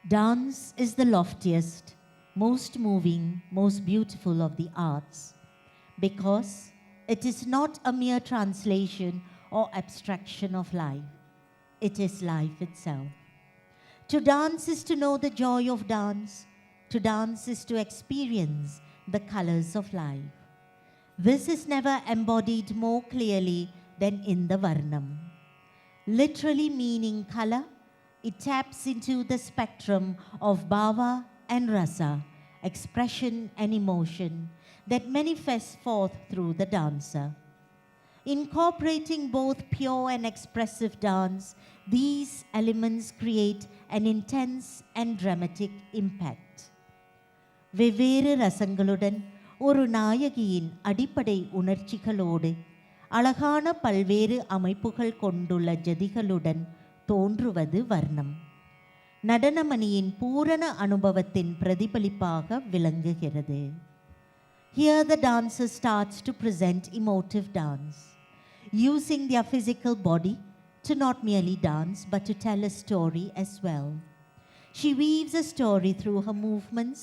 Dance is the loftiest, most moving, most beautiful of the arts, because it is not a mere translation or abstraction of life. It is life itself. To dance is to know the joy of dance. To dance is to experience the colors of life. This is never embodied more clearly than in the Varnam. Literally meaning color, It taps into the spectrum of bhava and rasa, expression and emotion, that manifests forth through the dancer. Incorporating both pure and expressive dance, these elements create an intense and dramatic impact. வெவ்வேறு ரசங்களுடன் ஒரு நாயகியின் அடிப்படை உணர்ச்சிகளோடு அழகான பல்வேறு அமைப்புகள் கொண்டுள்ள ஜதிகளுடன் தோன்றுவது வர்ணம். நடனமணியின் பூரண அனுபவத்தின் பிரதிபலிப்பாக விளங்குகிறது. Here the dancer starts to present emotive dance, using their physical body to not merely dance but to tell a story as well. She weaves a story through her movements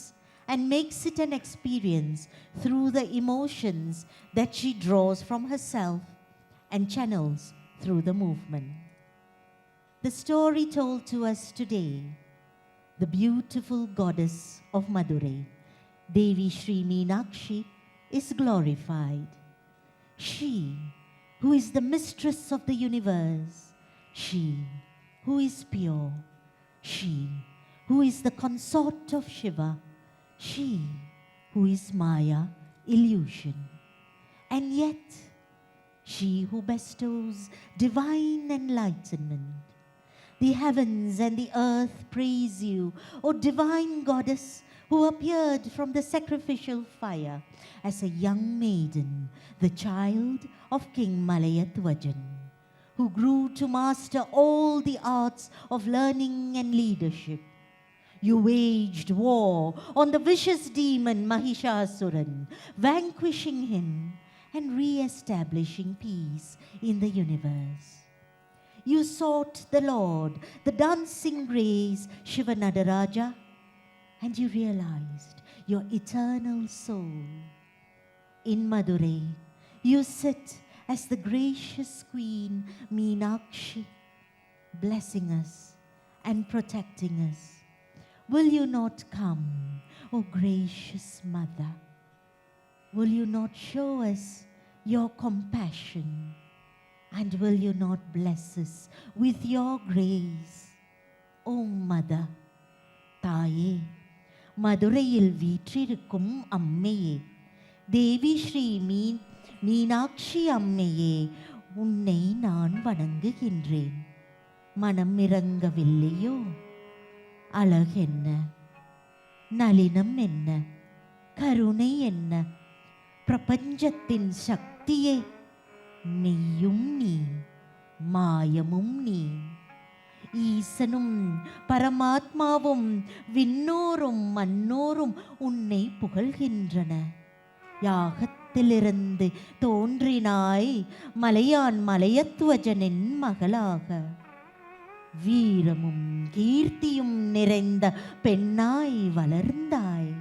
and makes it an experience through the emotions that she draws from herself and channels through the movement. The story told to us today, the beautiful goddess of Madurai, Devi Sri Meenakshi, is glorified. She, who is the mistress of the universe, she, who is pure, she, who is the consort of Shiva, she, who is Maya, illusion, and yet she who bestows divine enlightenment. The heavens and the earth praise you, O divine goddess, who appeared from the sacrificial fire as a young maiden, the child of King Malayadwajan, who grew to master all the arts of learning and leadership. You waged war on the vicious demon Mahishasuran, vanquishing him and re-establishing peace in the universe. You sought the Lord, the dancing grace Shiva Nadaraja, and you realized your eternal soul. In Madurai, you sit as the gracious Queen Meenakshi, blessing us and protecting us. Will you not come, O gracious Mother? Will you not show us your compassion? And will you not bless us with your grace? O Mother, Taye, Madurayil வீற்றிருக்கும் அம்மையே, தேவி ஸ்ரீ மீனாட்சி அம்மையே, உன்னை நான் வணங்குகின்றேன். மனம் இறங்கவில்லையோ? அழகென்ன, நளினம் என்ன, கருணை என்ன, பிரபஞ்சத்தின் சக்தியே, மெய்யும் நீ, மாயமும் நீ. ஈசனும் பரமாத்மாவும் விண்ணோரும் மன்னோரும் உன்னை புகழ்கின்றன. யாகத்திலிருந்து தோன்றினாய் மலையான் மலையத்வஜனின் மகளாக. வீரமும் கீர்த்தியும் நிறைந்த பெண்ணாய் வளர்ந்தாய்.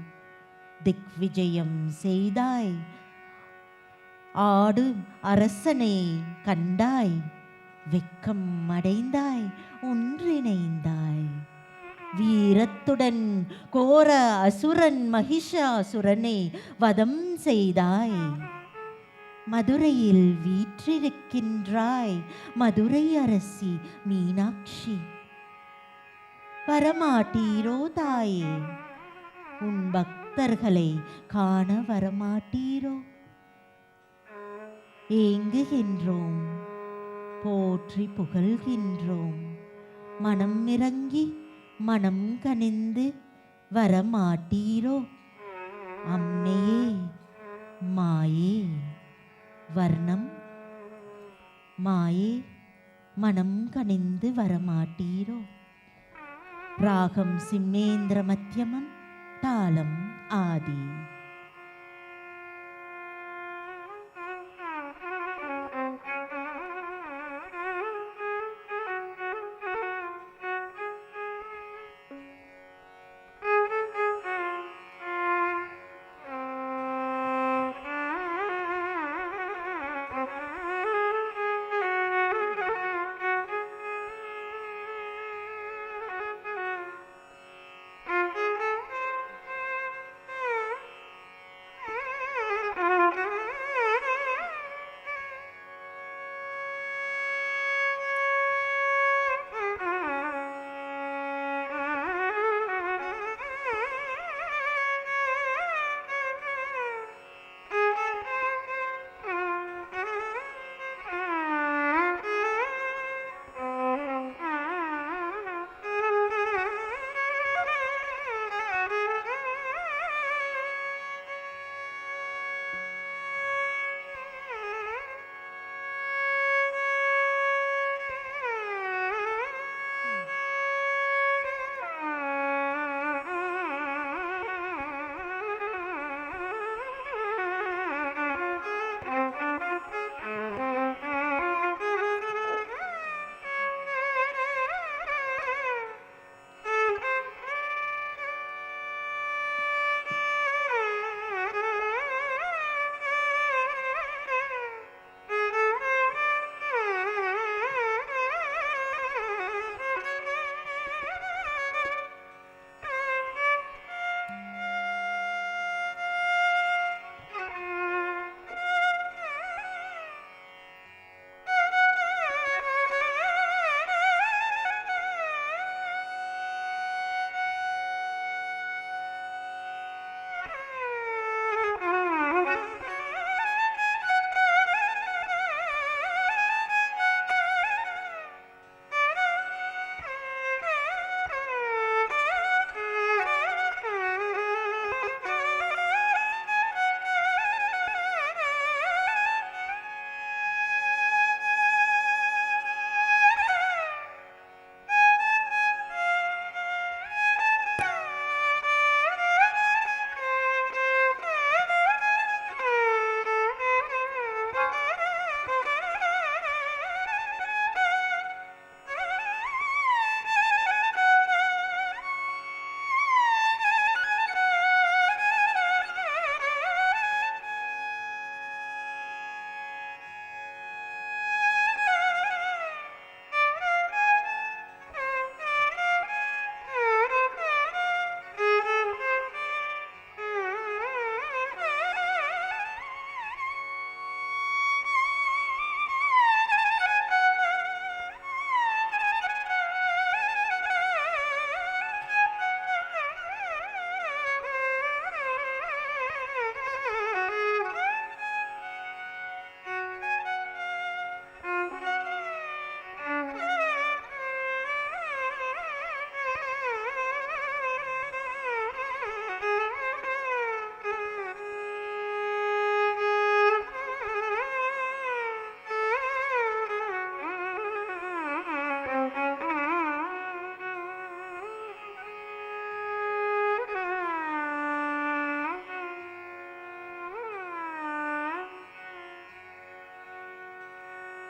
திக்விஜயம் செய்தாய். ஆடு அரசனை கண்டாய். வெக்கம் அடைந்தாய், ஒன்றிணைந்தாய். வீரத்துடன் கோர அசுரன் மகிஷாசுரனை வதம் செய்தாய். மதுரையில் வீற்றிருக்கின்றாய், மதுரை அரசி மீனாட்சி. வரமாட்டீரோ தாயே, உன் பக்தர்களை காண வரமாட்டீரோ? ஏங்குகின்றோம், போற்றி புகழ்கின்றோம். மனம் இறங்கி மனம் கனிந்து வரமாட்டீரோ? அம்மையே, மாயே, வர்ணம் மாயே, மனம் கனிந்து வரமாட்டீரோ? ராகம் சிம்மேந்திர மத்தியமம், தாளம் ஆதி.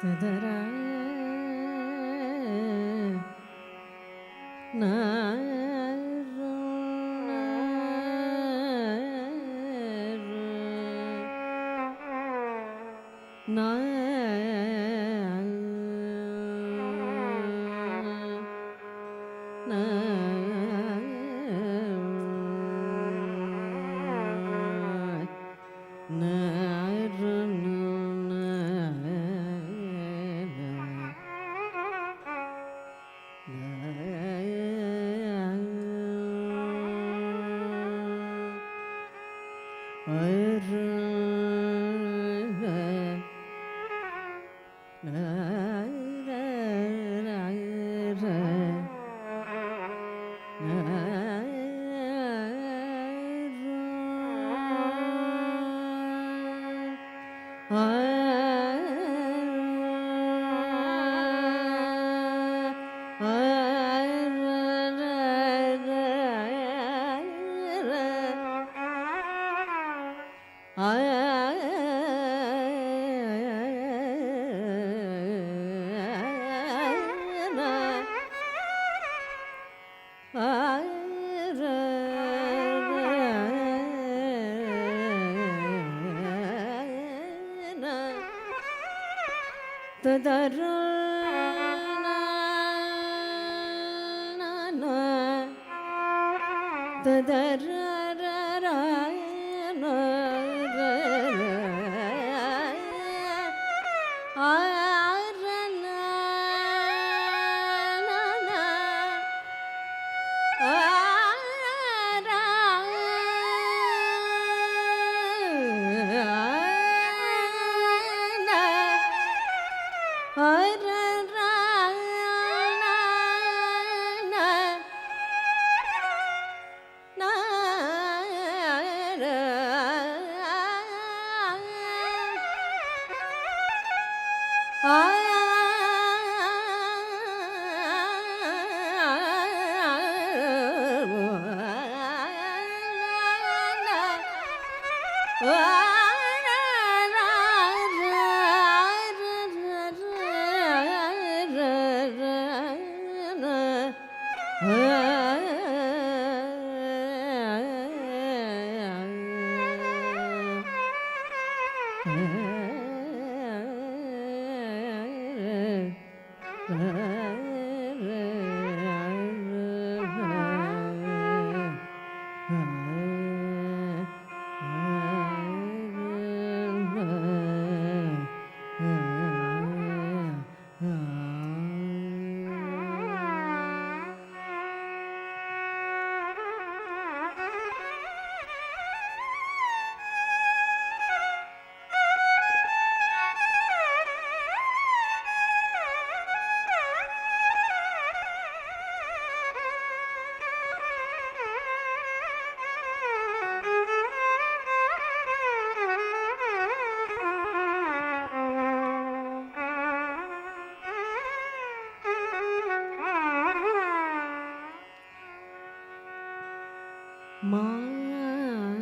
ತದರ ತದರ ತದರ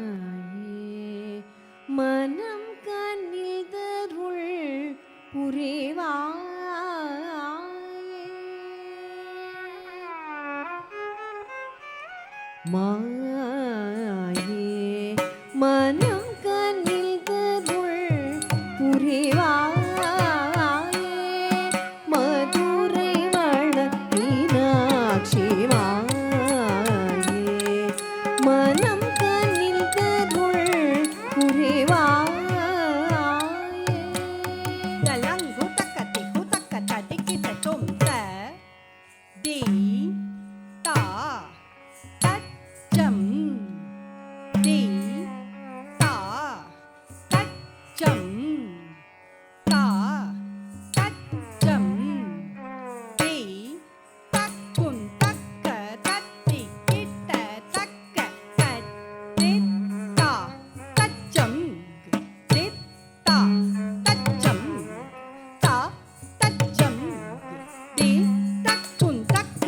மாயே மனம் கண்ணிதருள் புரிவாயே மாயே மனம் கண்ணிதருள் புரிவாயே மதுரை வள மீனாட்சி மனம் கண்ணில் கருள் புரிவாயே தலங்கு தக்கத்தி குதக்க தடிக்கிட்ட தொந்த தி தா தச்சம் தி தா தச்சம் தா தச்சம் தி தக்கும் தக்க தத்தி கிட்ட தக்க தத்தித்தா தச்சம் தித்தா தச்சம் தா தச்சம் தி தக்கும் தக்க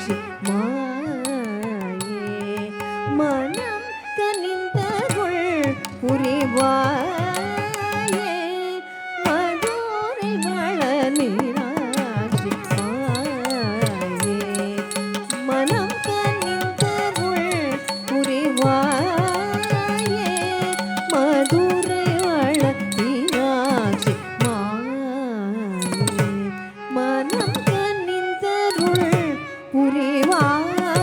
மீனாட்சி மாயே மனம் கனிந்தருள் புரிவாயே மதுரை வள மீனாட்சி மாயே மனம் கனிந்தருள் புரிவாயே மதுரை வள மீனாட்சி மாயே மனம் கனிந்தருள் புரிவாயே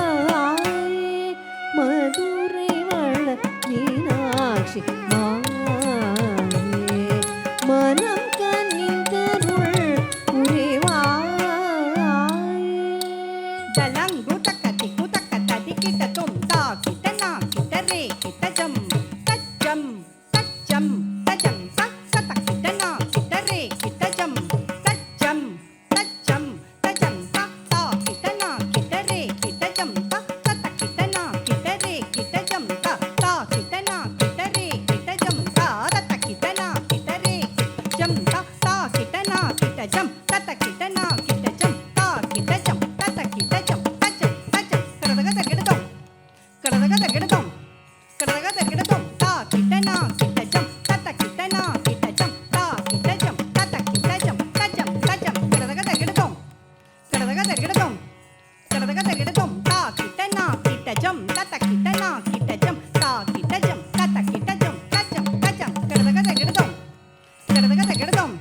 மதுரை வள மீனாட்சி மாயே மனம் கனிந்தருள் புரிவாயே தலங்கு தக்கதி குதக்க ததி கிட்ட தும் தா கிட்ட நா கிட்ட ரே கிட்ட ஜம் தஜம் தஜம் தஜம் தத்த கிட்ட நா கிட்ட ரே கிட்ட ஜம் தஜம் தஜம் தஜம் தா கிட்ட நா கிட்ட ரே கிட்ட ஜம் தத்த கிட்ட நா கிட்ட ரே கிட்ட ஜம் தா கிட்ட நா கிட்ட ரே கிட்ட ஜம் தத்த கிட்ட நா கிட்ட ரே ஜம் தா கிட்ட நா கிட்ட ஜம் தத்த கிட்ட நா கிட்ட ஜம் கிட்ட ஜம் தத்த கிட்ட ஜம் தஜம் தஜம் கடதக தகிடதம் கடதக தகிடதம் கடதக தகிடதம் தா கிட்ட நா கிட்ட ஜம் தத்த கிட்ட நா கிட்ட ஜம் கிட்ட ஜம் தத்த கிட்ட ஜம் தஜம் தஜம் கடதக தகிடதம் கடதக தகிடதம் கடதக தகிடதம் தா கிட்ட நா கிட்ட ஜம் தத்த கிட்ட நா கிட்ட ஜம் கிட்ட ஜம் தத்த கிட்ட ஜம் தஜம் தஜம் கடதக தகிடதம் கடதக தகிடதம்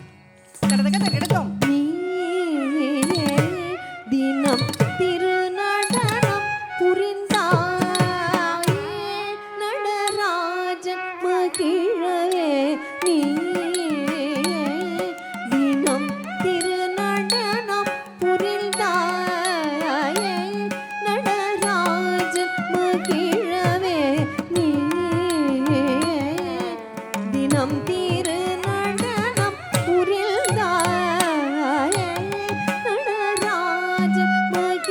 கடதக தகிடதம் நீயே தினம் திருநடனம் புரிந்தாயே நடராஜன் மகிழவே நீயே தினம் திருநடனம் புரிந்தாயே நடராஜன் மகிழவே நீயே தினம் திருநடனம் புரிந்தாயே நடராஜன் மகிழவே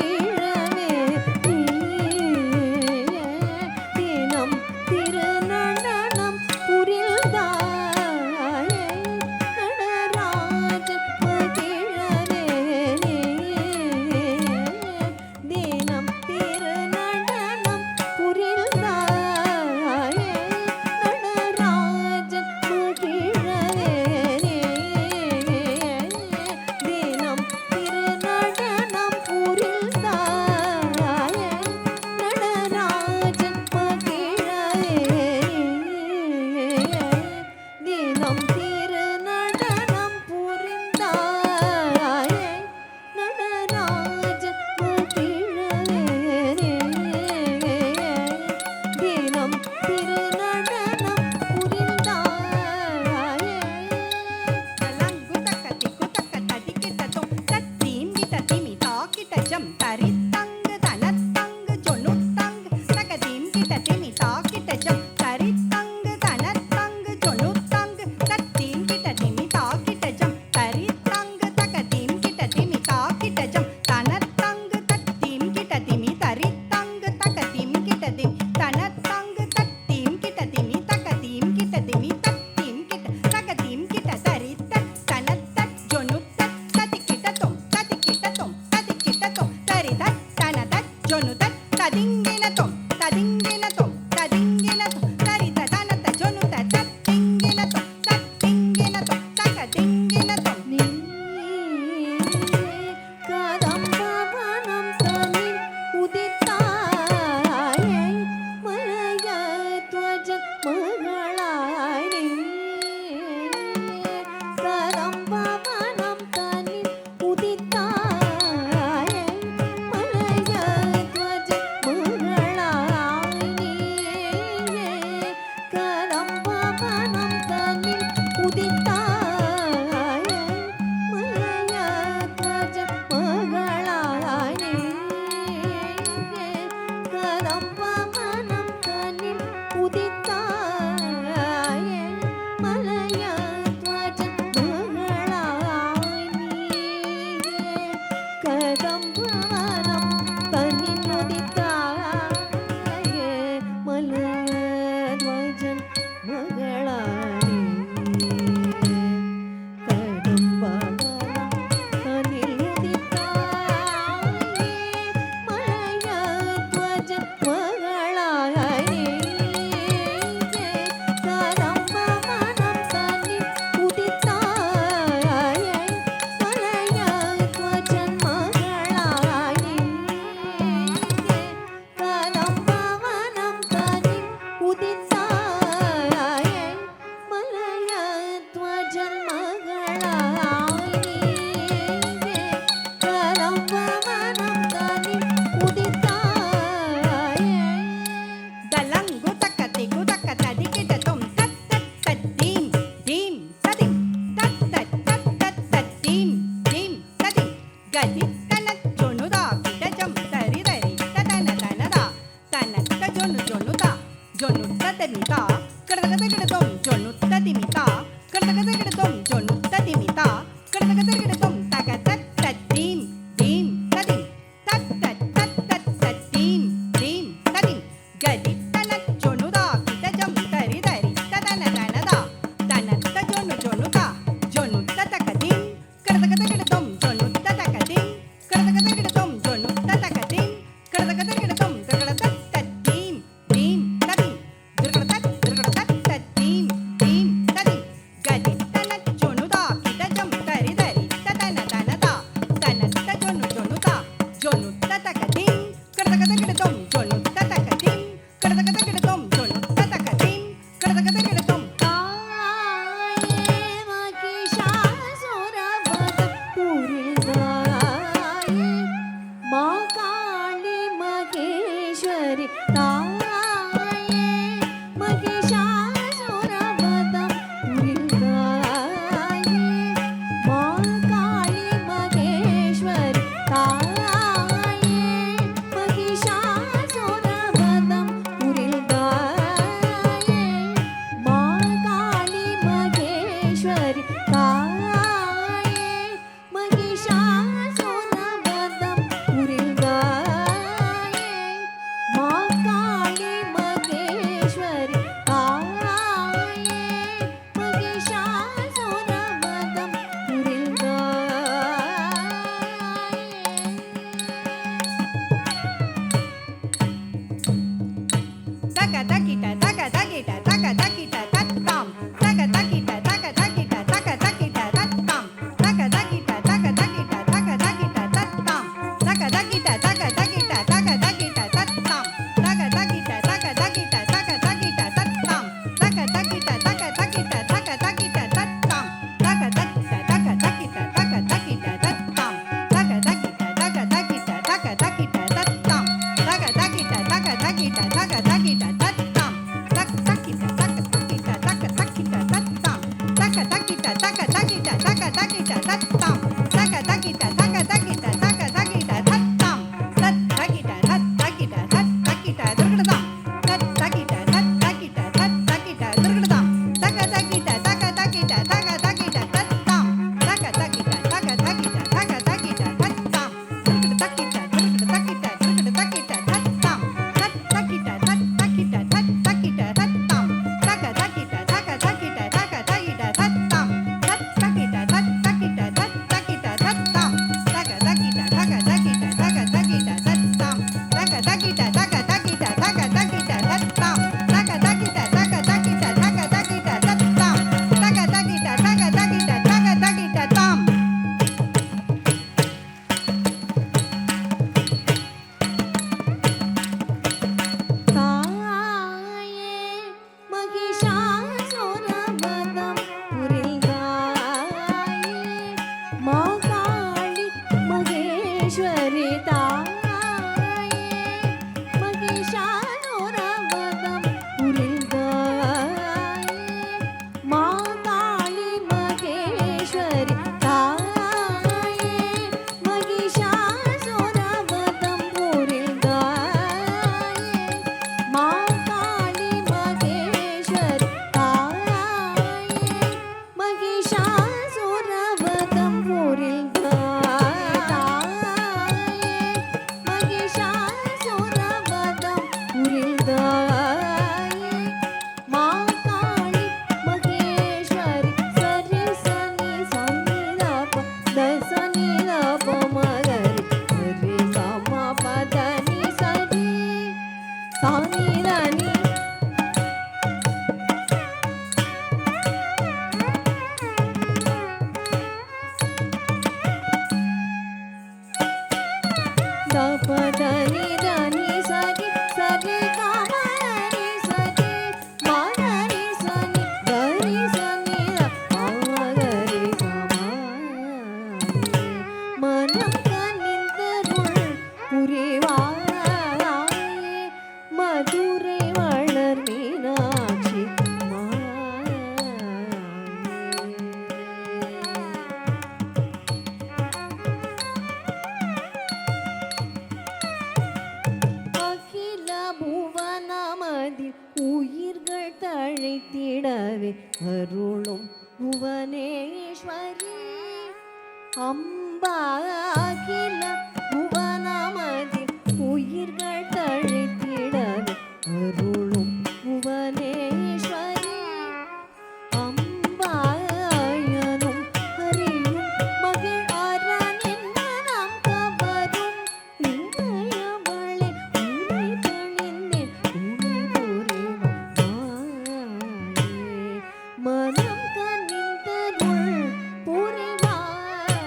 கடதகடதம் ஜொனுத்த தகதிம் கடதகடதம் ஜொனுத்த தகதிம் கடதகடதம் தாயே மகிஷாசுரவதம் புரிந்தாயே மா காளி மகேஸ்வரி தாயே மகிஷாசுரவதம் புரிந்தாயே மா காளி மகேஸ்வரி தாயே மகிஷாசுரவதம் புரிந்தாயே மா காளி மகேஸ்வரி தாயே மகிஷாசுரவதம் புரிந்தாயே மா காளி மகேஸ்வரி தாயே மகிஷாசுரவதம் புரிந்தாயே தகதகிட தகதகிட தகதகிட தத்தாம் தகதகிட தகதகிட தகதகிட தத்தாம் தகதகிட தகதகிட தகதகிட தத்தாம் தகதகிட தகதகிட தகதகிட தத்தாம் தகதகிட தகதகிட தகதகிட தத்தாம் தகதகிட தகதகிட தகதகிட தத்தாம் தகதகிட தகதகிட தகதகிட தத்தாம் தகதகிட தகதகிட தகதகிட தத்தாம் தகதகிட தகதகிட தகதகிட தத்தாம் தகதகிட தகதகிட தகதகிட தத்தாம் தகதகிட தகதகிட தகதகிட தத்தாம் தகதகிட தகதகிட தகதகிட தத்தாம் தத்தகிட தத்தகிட தத்தகிட திருகடதாம் தத்தகிட தத்தகிட தத்தகிட திருகடதாம் தகதகிட தகதகிட தகதகிட தத்தாம் தகதகிட தகதகிட தகதகிட தத்தாம் திருகடதகிட திருகடதகிட திருகடதகிட தத்தாம் தத்தகிட தத்தகிட தத்தகிட தத்தாம் தகதகிட தகதகிட தகதகிட தத்தாம் தத்தகிட தத்தகிட தத்தகிட தத்தாம் தகதகிட தகதகிட தகதகிட தத்தாம் தகதகிட தகதகிட தகதகிட தத்தாம் தகதகிட தகதகிட தகதகிட தத்தாம் தகதகிட தகதகிட தகதகிட தாம் தாயே மகிஷாசுரவதம் புரிந்தாயே மா காளி மகேஸ்வரி தாயே மகிஷாசுரவதம் புரிந்தாயே மா காளி மகேஸ்வரி தாயே மகிஷாசுரவதம் புரிந்தாயே மா காளி மகேஸ்வரி தாயே மகிஷாசுரவதம் புரிந்தாயே மகிஷாசுரவதம் புரிந்தாயே மா காளி மகேஸ்வரி சரி சனி சனிதப தசனிதப மகரி சரி கம பதனி சரி சானிதனி தபதனி தனி சரி சரி கமரி சரி மகரி சனி கரி சனி மகரி சமாரி மனம் கனிந்தருள் புரிவாயே மதுரை வளர் மீனாட்சி மாயே அகில புவனமதில் உயிர்கள் தழைத்திடவே அருளும் புவனேஸ்வரி அம்பா அகில புவனமதில் உயிர்கள் தழைத்திடவே அருளும் புவனேஸ்வரி அம்பாயனும் ஹரியும் மகிழ் அரணென் மனம் கவரும் இந்தயவளே உனை பணிந்தேன் உனை புரிவாயே மனம் கனிந்தருள் புரிவாயே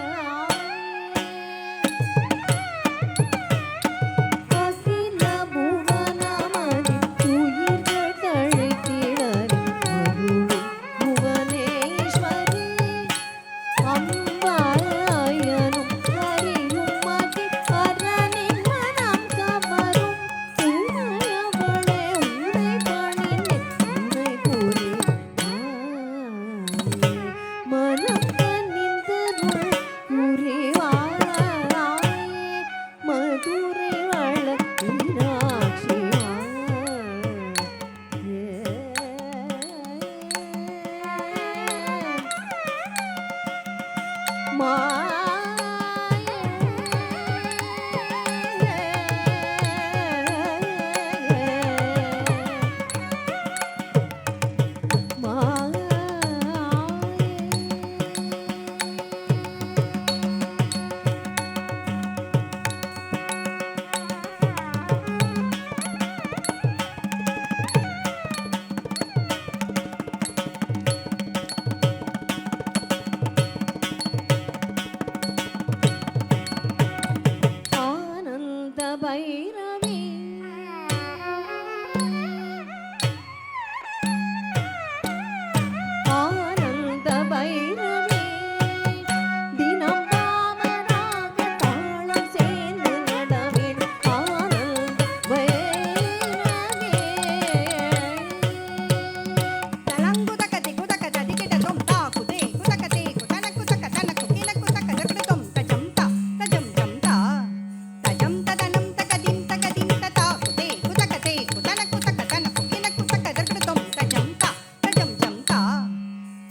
ஆனந்த பைரவி ஆனந்த பைரவி தினம் பாவராக தாளம் சேர்ந்து நடமிடும் ஆனந்த பைரவி தலங்குதக திகுதக ததிகிட தொம் தா குதே குதக தே குதன குதக தன குகில குதக தகட தொம் தஜம் தா தஜம் ஜம் தா தஜம் ததனம் தகதிம் தகதிம் ததா குதே குதக தே குதன குதக தன குகில குதக தகட தொம் தஜம் தா தஜம் ஜம் தா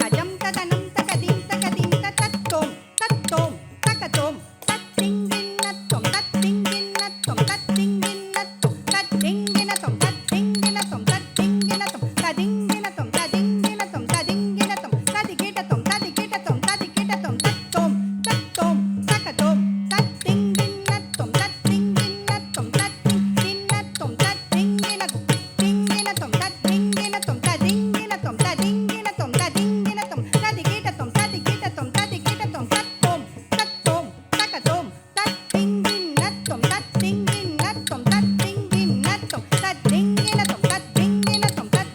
தஜம் ததனம் தகதிம் தகதிம் தத்தோம் தத்தோம் தகதோம் தத்திங்கின்னத்தோம் தத்திங்கின்னத்தோம் தத்திங்கின்னத்தோம் தத்திங்கின்னத்தோம் தத்திங்கின்னத்தோம் தத்திங்கின்னத்தோம் ததிங்கின்னத்தோம் ததிங்கின்னத்தோம் ததிங்கின்னத்தோம் ததிகிடத்தோம் ததிகிடத்தோம் ததிகிடத்தோம் தத்தோம் தத்தோம் தகதோம் தத்திங்கின்னத்தோம் தத்திங்கின்னத்தோம் தத்திங்கின்னத்தோம் தத்திங்கின்னத்தோம் திங்கின்னத்தோம் தத்திங்கின்னத்தோம் ததிங்கின்னத்தோம் ததிங்கின்னத்தோம் ததிங்கின்னத்தோம் ததிகிடத்தோம் ததிகிடத்தோம் ததிகிடத்தோம் தத்தோம் தத்தோம் தகதோம் தத்திங்கின்னத்தோம் தத்திங்கின்னத்தோம் தத்திங்கின்னத்தோம் தத்திங்கின்னத்தோம் தத்திங்கின்னத்தோம் தத்திங்கின்னத்தோம்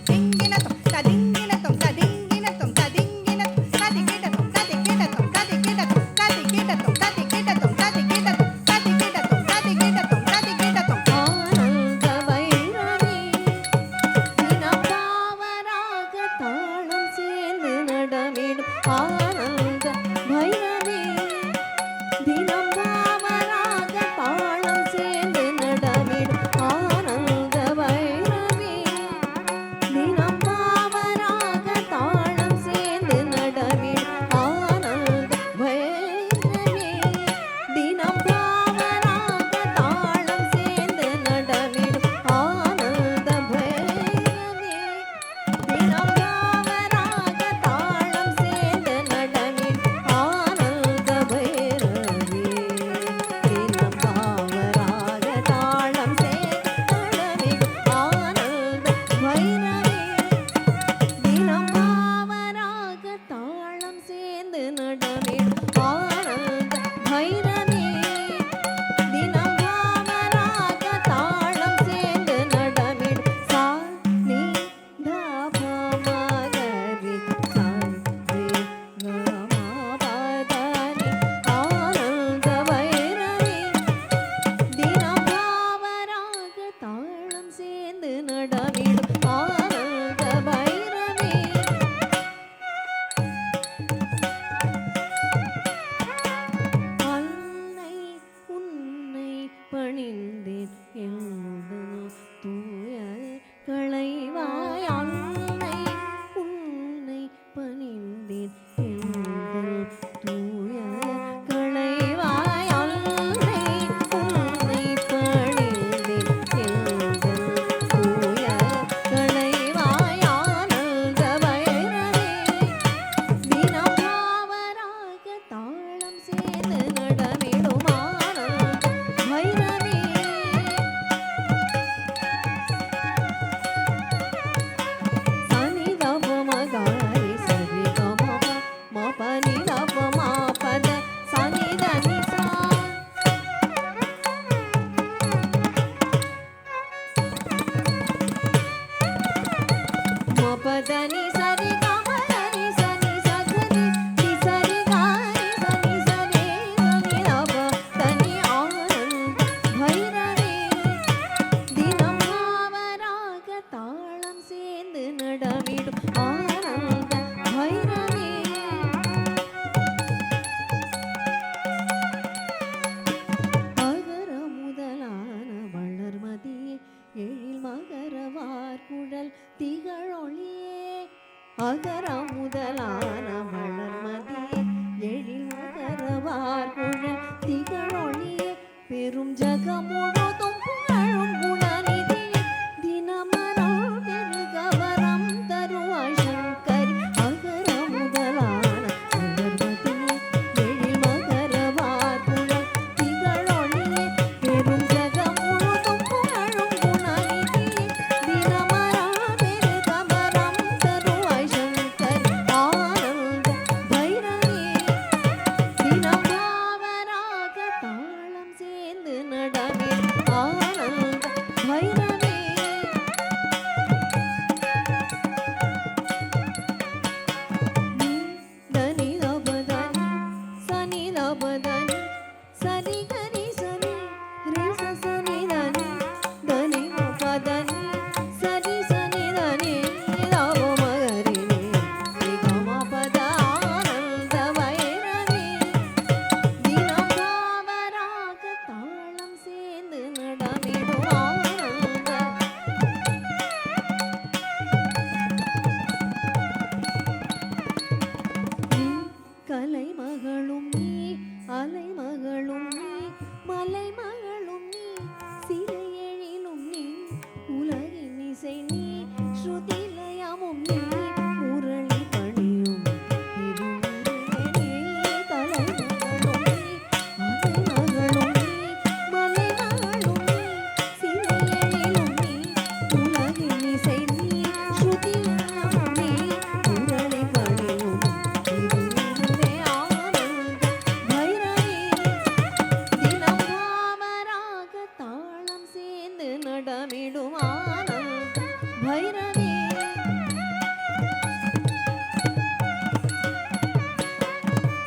ததிங்கின்னத்தோம் ததிங்கின்னத்தோம் ததிங்கின்னத்தோம் ததிகிடத்தோம் ததிகிடத்தோம் ததிகிடத்தோம் ததிகிடத்தோம் ததிகிடத்தோம் ததிகிடத்தோம் ததிகிடத்தோம் ததிகிடத்தோம் ததிகிடத்தோம் ஆனந்த பைரவி தினம் பாவராக தாளம் சேர்ந்து நடமிடும் ஆனந்த பைரவி தினம் பாவராக தாளம் சேர்ந்து நடமிடும் ஆனந்த பைரவி தினம் பாவராக தாளம் சேர்ந்து நடமிடும் ஆனந்த பைரவி தினம் பாவராக தாளம் சேர்ந்து நடமிடும் ஆனந்த பைரவி தினம் பாவராக தாளம் சேர்ந்து நடமிடும் ஆனந்த பைரவி தினம் பாவராக தாளம் சேர்ந்து நடமிடும் ஆனந்த பைரவி தினம் பாவராக தாளம் சேர்ந்து நடமிடும் ஆனந்த பைரவி தினம் பாவராக தாளம் சேர்ந்து நடமிடும் சா நீ த ப ம க ரி சா ரே க ம ப த நி ஆனந்த பைரவி தினம் பாவராக தாளம் சேர்ந்து நடமிடும் ஆனந்த பைரவி அன்னை உன்னை பணிந்தேன் எழுதணும் தூய களைவாய் அன்னை உன்னை பணிந்தேன் எழுதணும் தூய களைவாய் அன்னை உன்னை பணிந்தேன் எழுதணும் தூய களைவாய் ஆனந்த பைரவி தினம் பாவராக தாளம் சேர்ந்து நடமிடும் ஆனந்த பைரவி சனி தப மகாரி சரி கம ம பனி தப மா பத சனி தனி சா ம பத நி சரி கம ரி சனி சகரி ரி சரி காரி சனி சரி சனி தப தனி ஆனந்த பைரவி தினம் பாவராக தாளம் சேர்ந்து நடமிடும் ஆனந்த பைரவி அகர முதலான வளர்மதியே எழில் மகரவார் குழல் திகழொளியே அகர முதலான வளர்மதியே எழில் மகரவார் குழல் திகழொளியே பெரும் ஜகம் முழுதும் புகழும் குணநிதியே தினமரம் பெருகவரம் தருவாய் சங்கரி அகர முதலான வளர்மதியே எழில் மகரவார் குழல் திகழொளியே பெரும் ஜகம் முழுதும் புகழும் குணநிதியே தினமரம் பெருகவரம் தருவாய் சங்கரி ஆனந்த பைரவி தினம் பாவராக தாளம் சேர்ந்து நடமிடும் நடமிடும் ஆனந்த பைரவி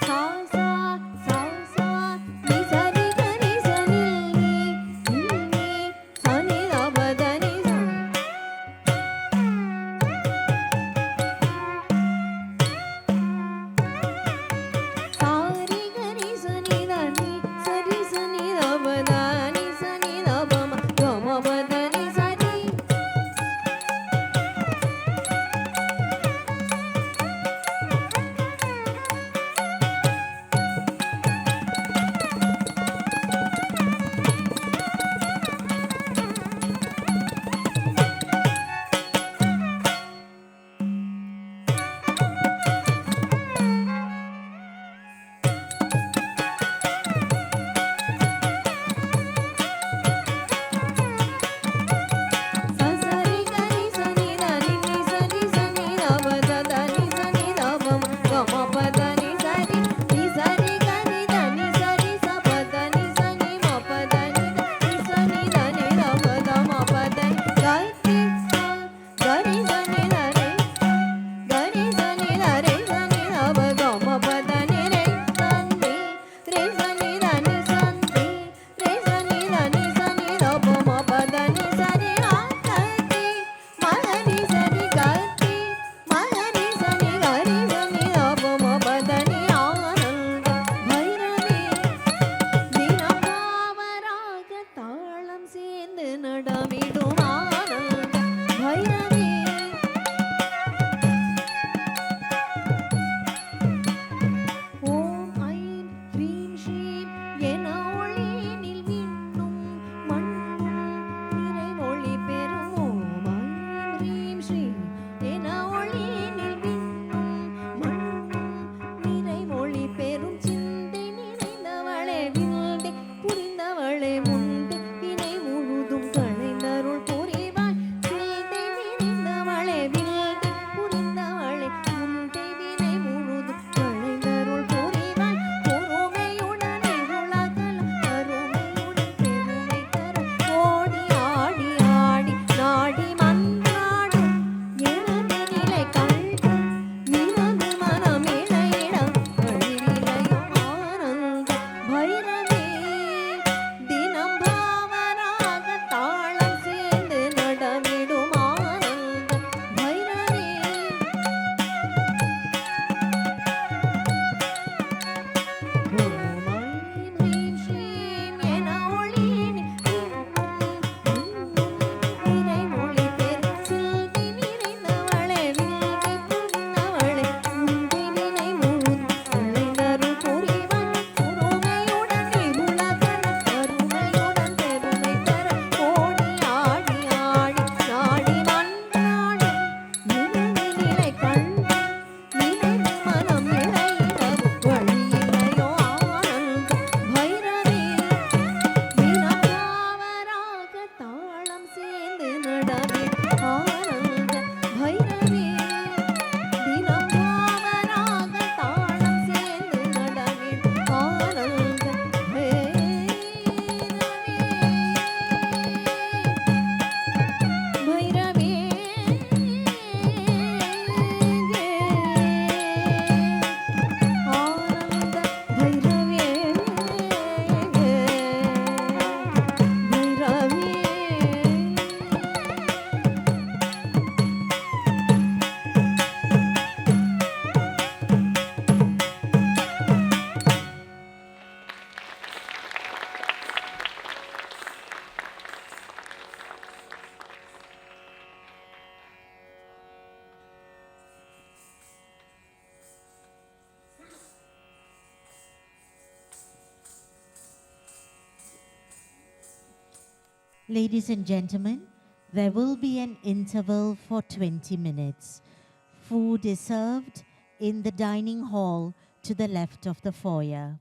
சா சா சா சா நீ சரி கரி சனி நீ சனி ரபதனி சா சாரி கரி சனி ரணி சரி சனி ரபதனி சனி ரபம கமபதனி சரி சசரி கரி சனி ரணி நீ சரி சனி ரபதனி சனி ரபம கமபதனி சரி நீ சரி கரி தனி சரி சபதனி சனி மபதனி நீ சனி ரணி ரபதம பதனி கரி சா கரி சனி ரணி கரி சனி ரணி சனி ரபதம பதனி ரே சனி ரே சனி ரணி சனி ரே சனி ரணி சனி ரபம பதனி சரி ஆகதி மகரி சனி கதி மகரி சனி கரி சனி ரபம பதனி ஆனந்த பைரவி தினபாவராக தாளம் சேர்ந்து நடமிடும் ஆனந்த பைரவி ஓம் ஐம் ஹ்ரீம் ஸ்ரீம் என ஒளியினில் விண்ணும் மண்ணும் நிறைவொளி பெறும் ஓம் ஐம் ஹ்ரீம் ஸ்ரீம் என ஒளியினில் விண்ணும் மண்ணும் நிறைவொளி பெறும் சிந்தை நிறைந்தவளே விந்தை புரிந்தவளே முந்தை வினை முழுதும் களைந்தருள் புரிவாய் சிந்தை நிறைந்தவளே விந்தை புரிந்தவளே முந்தை வினை முழுதும் களைந்தருள் புரிவாய் பொறுமையுடனே உலகல் அருமையுடன் பெருமை தர ஓடி ஆடி ஆடி நாடி மன்றாடும் எனது நிலை கண்டு நினது மனம் இணையிடம் வழிநிலையும் ஆனந்த பைரவி தினம் பாவராக தாளம் சேர்ந்து நடமிடும் ஆனந்த பைரவி ஓம் ஐம் ஹ்ரீம் ஸ்ரீம் என ஒளியினில் நிறைவொளி பெறும் சிந்தை நிறைந்தவளே விந்தை புரிந்தவளே முந்தை வினை முழுதும் களைந்தருள் புரிவாய் பொறுமையுடனே உலகல் அருமையுடன் பெருமை தர ஓடி ஆடி ஆடி நாடி மன்றாடும் எனது நிலை கண்டு நினைவு மனம் இணையிடம் வழியில்லையோ ஆனந்த பைரவி தினபாவராக தாளம் சேர்ந்து நடமிடும் ஆனந்த பைரவி தினபாவராக தாளம் சேர்ந்து நடமிடும் ஆனந்த பைரவி ஆனந்த Bhairavi Ladies and gentlemen, there will be an interval for 20 minutes. Food is served in the dining hall to the left of the foyer.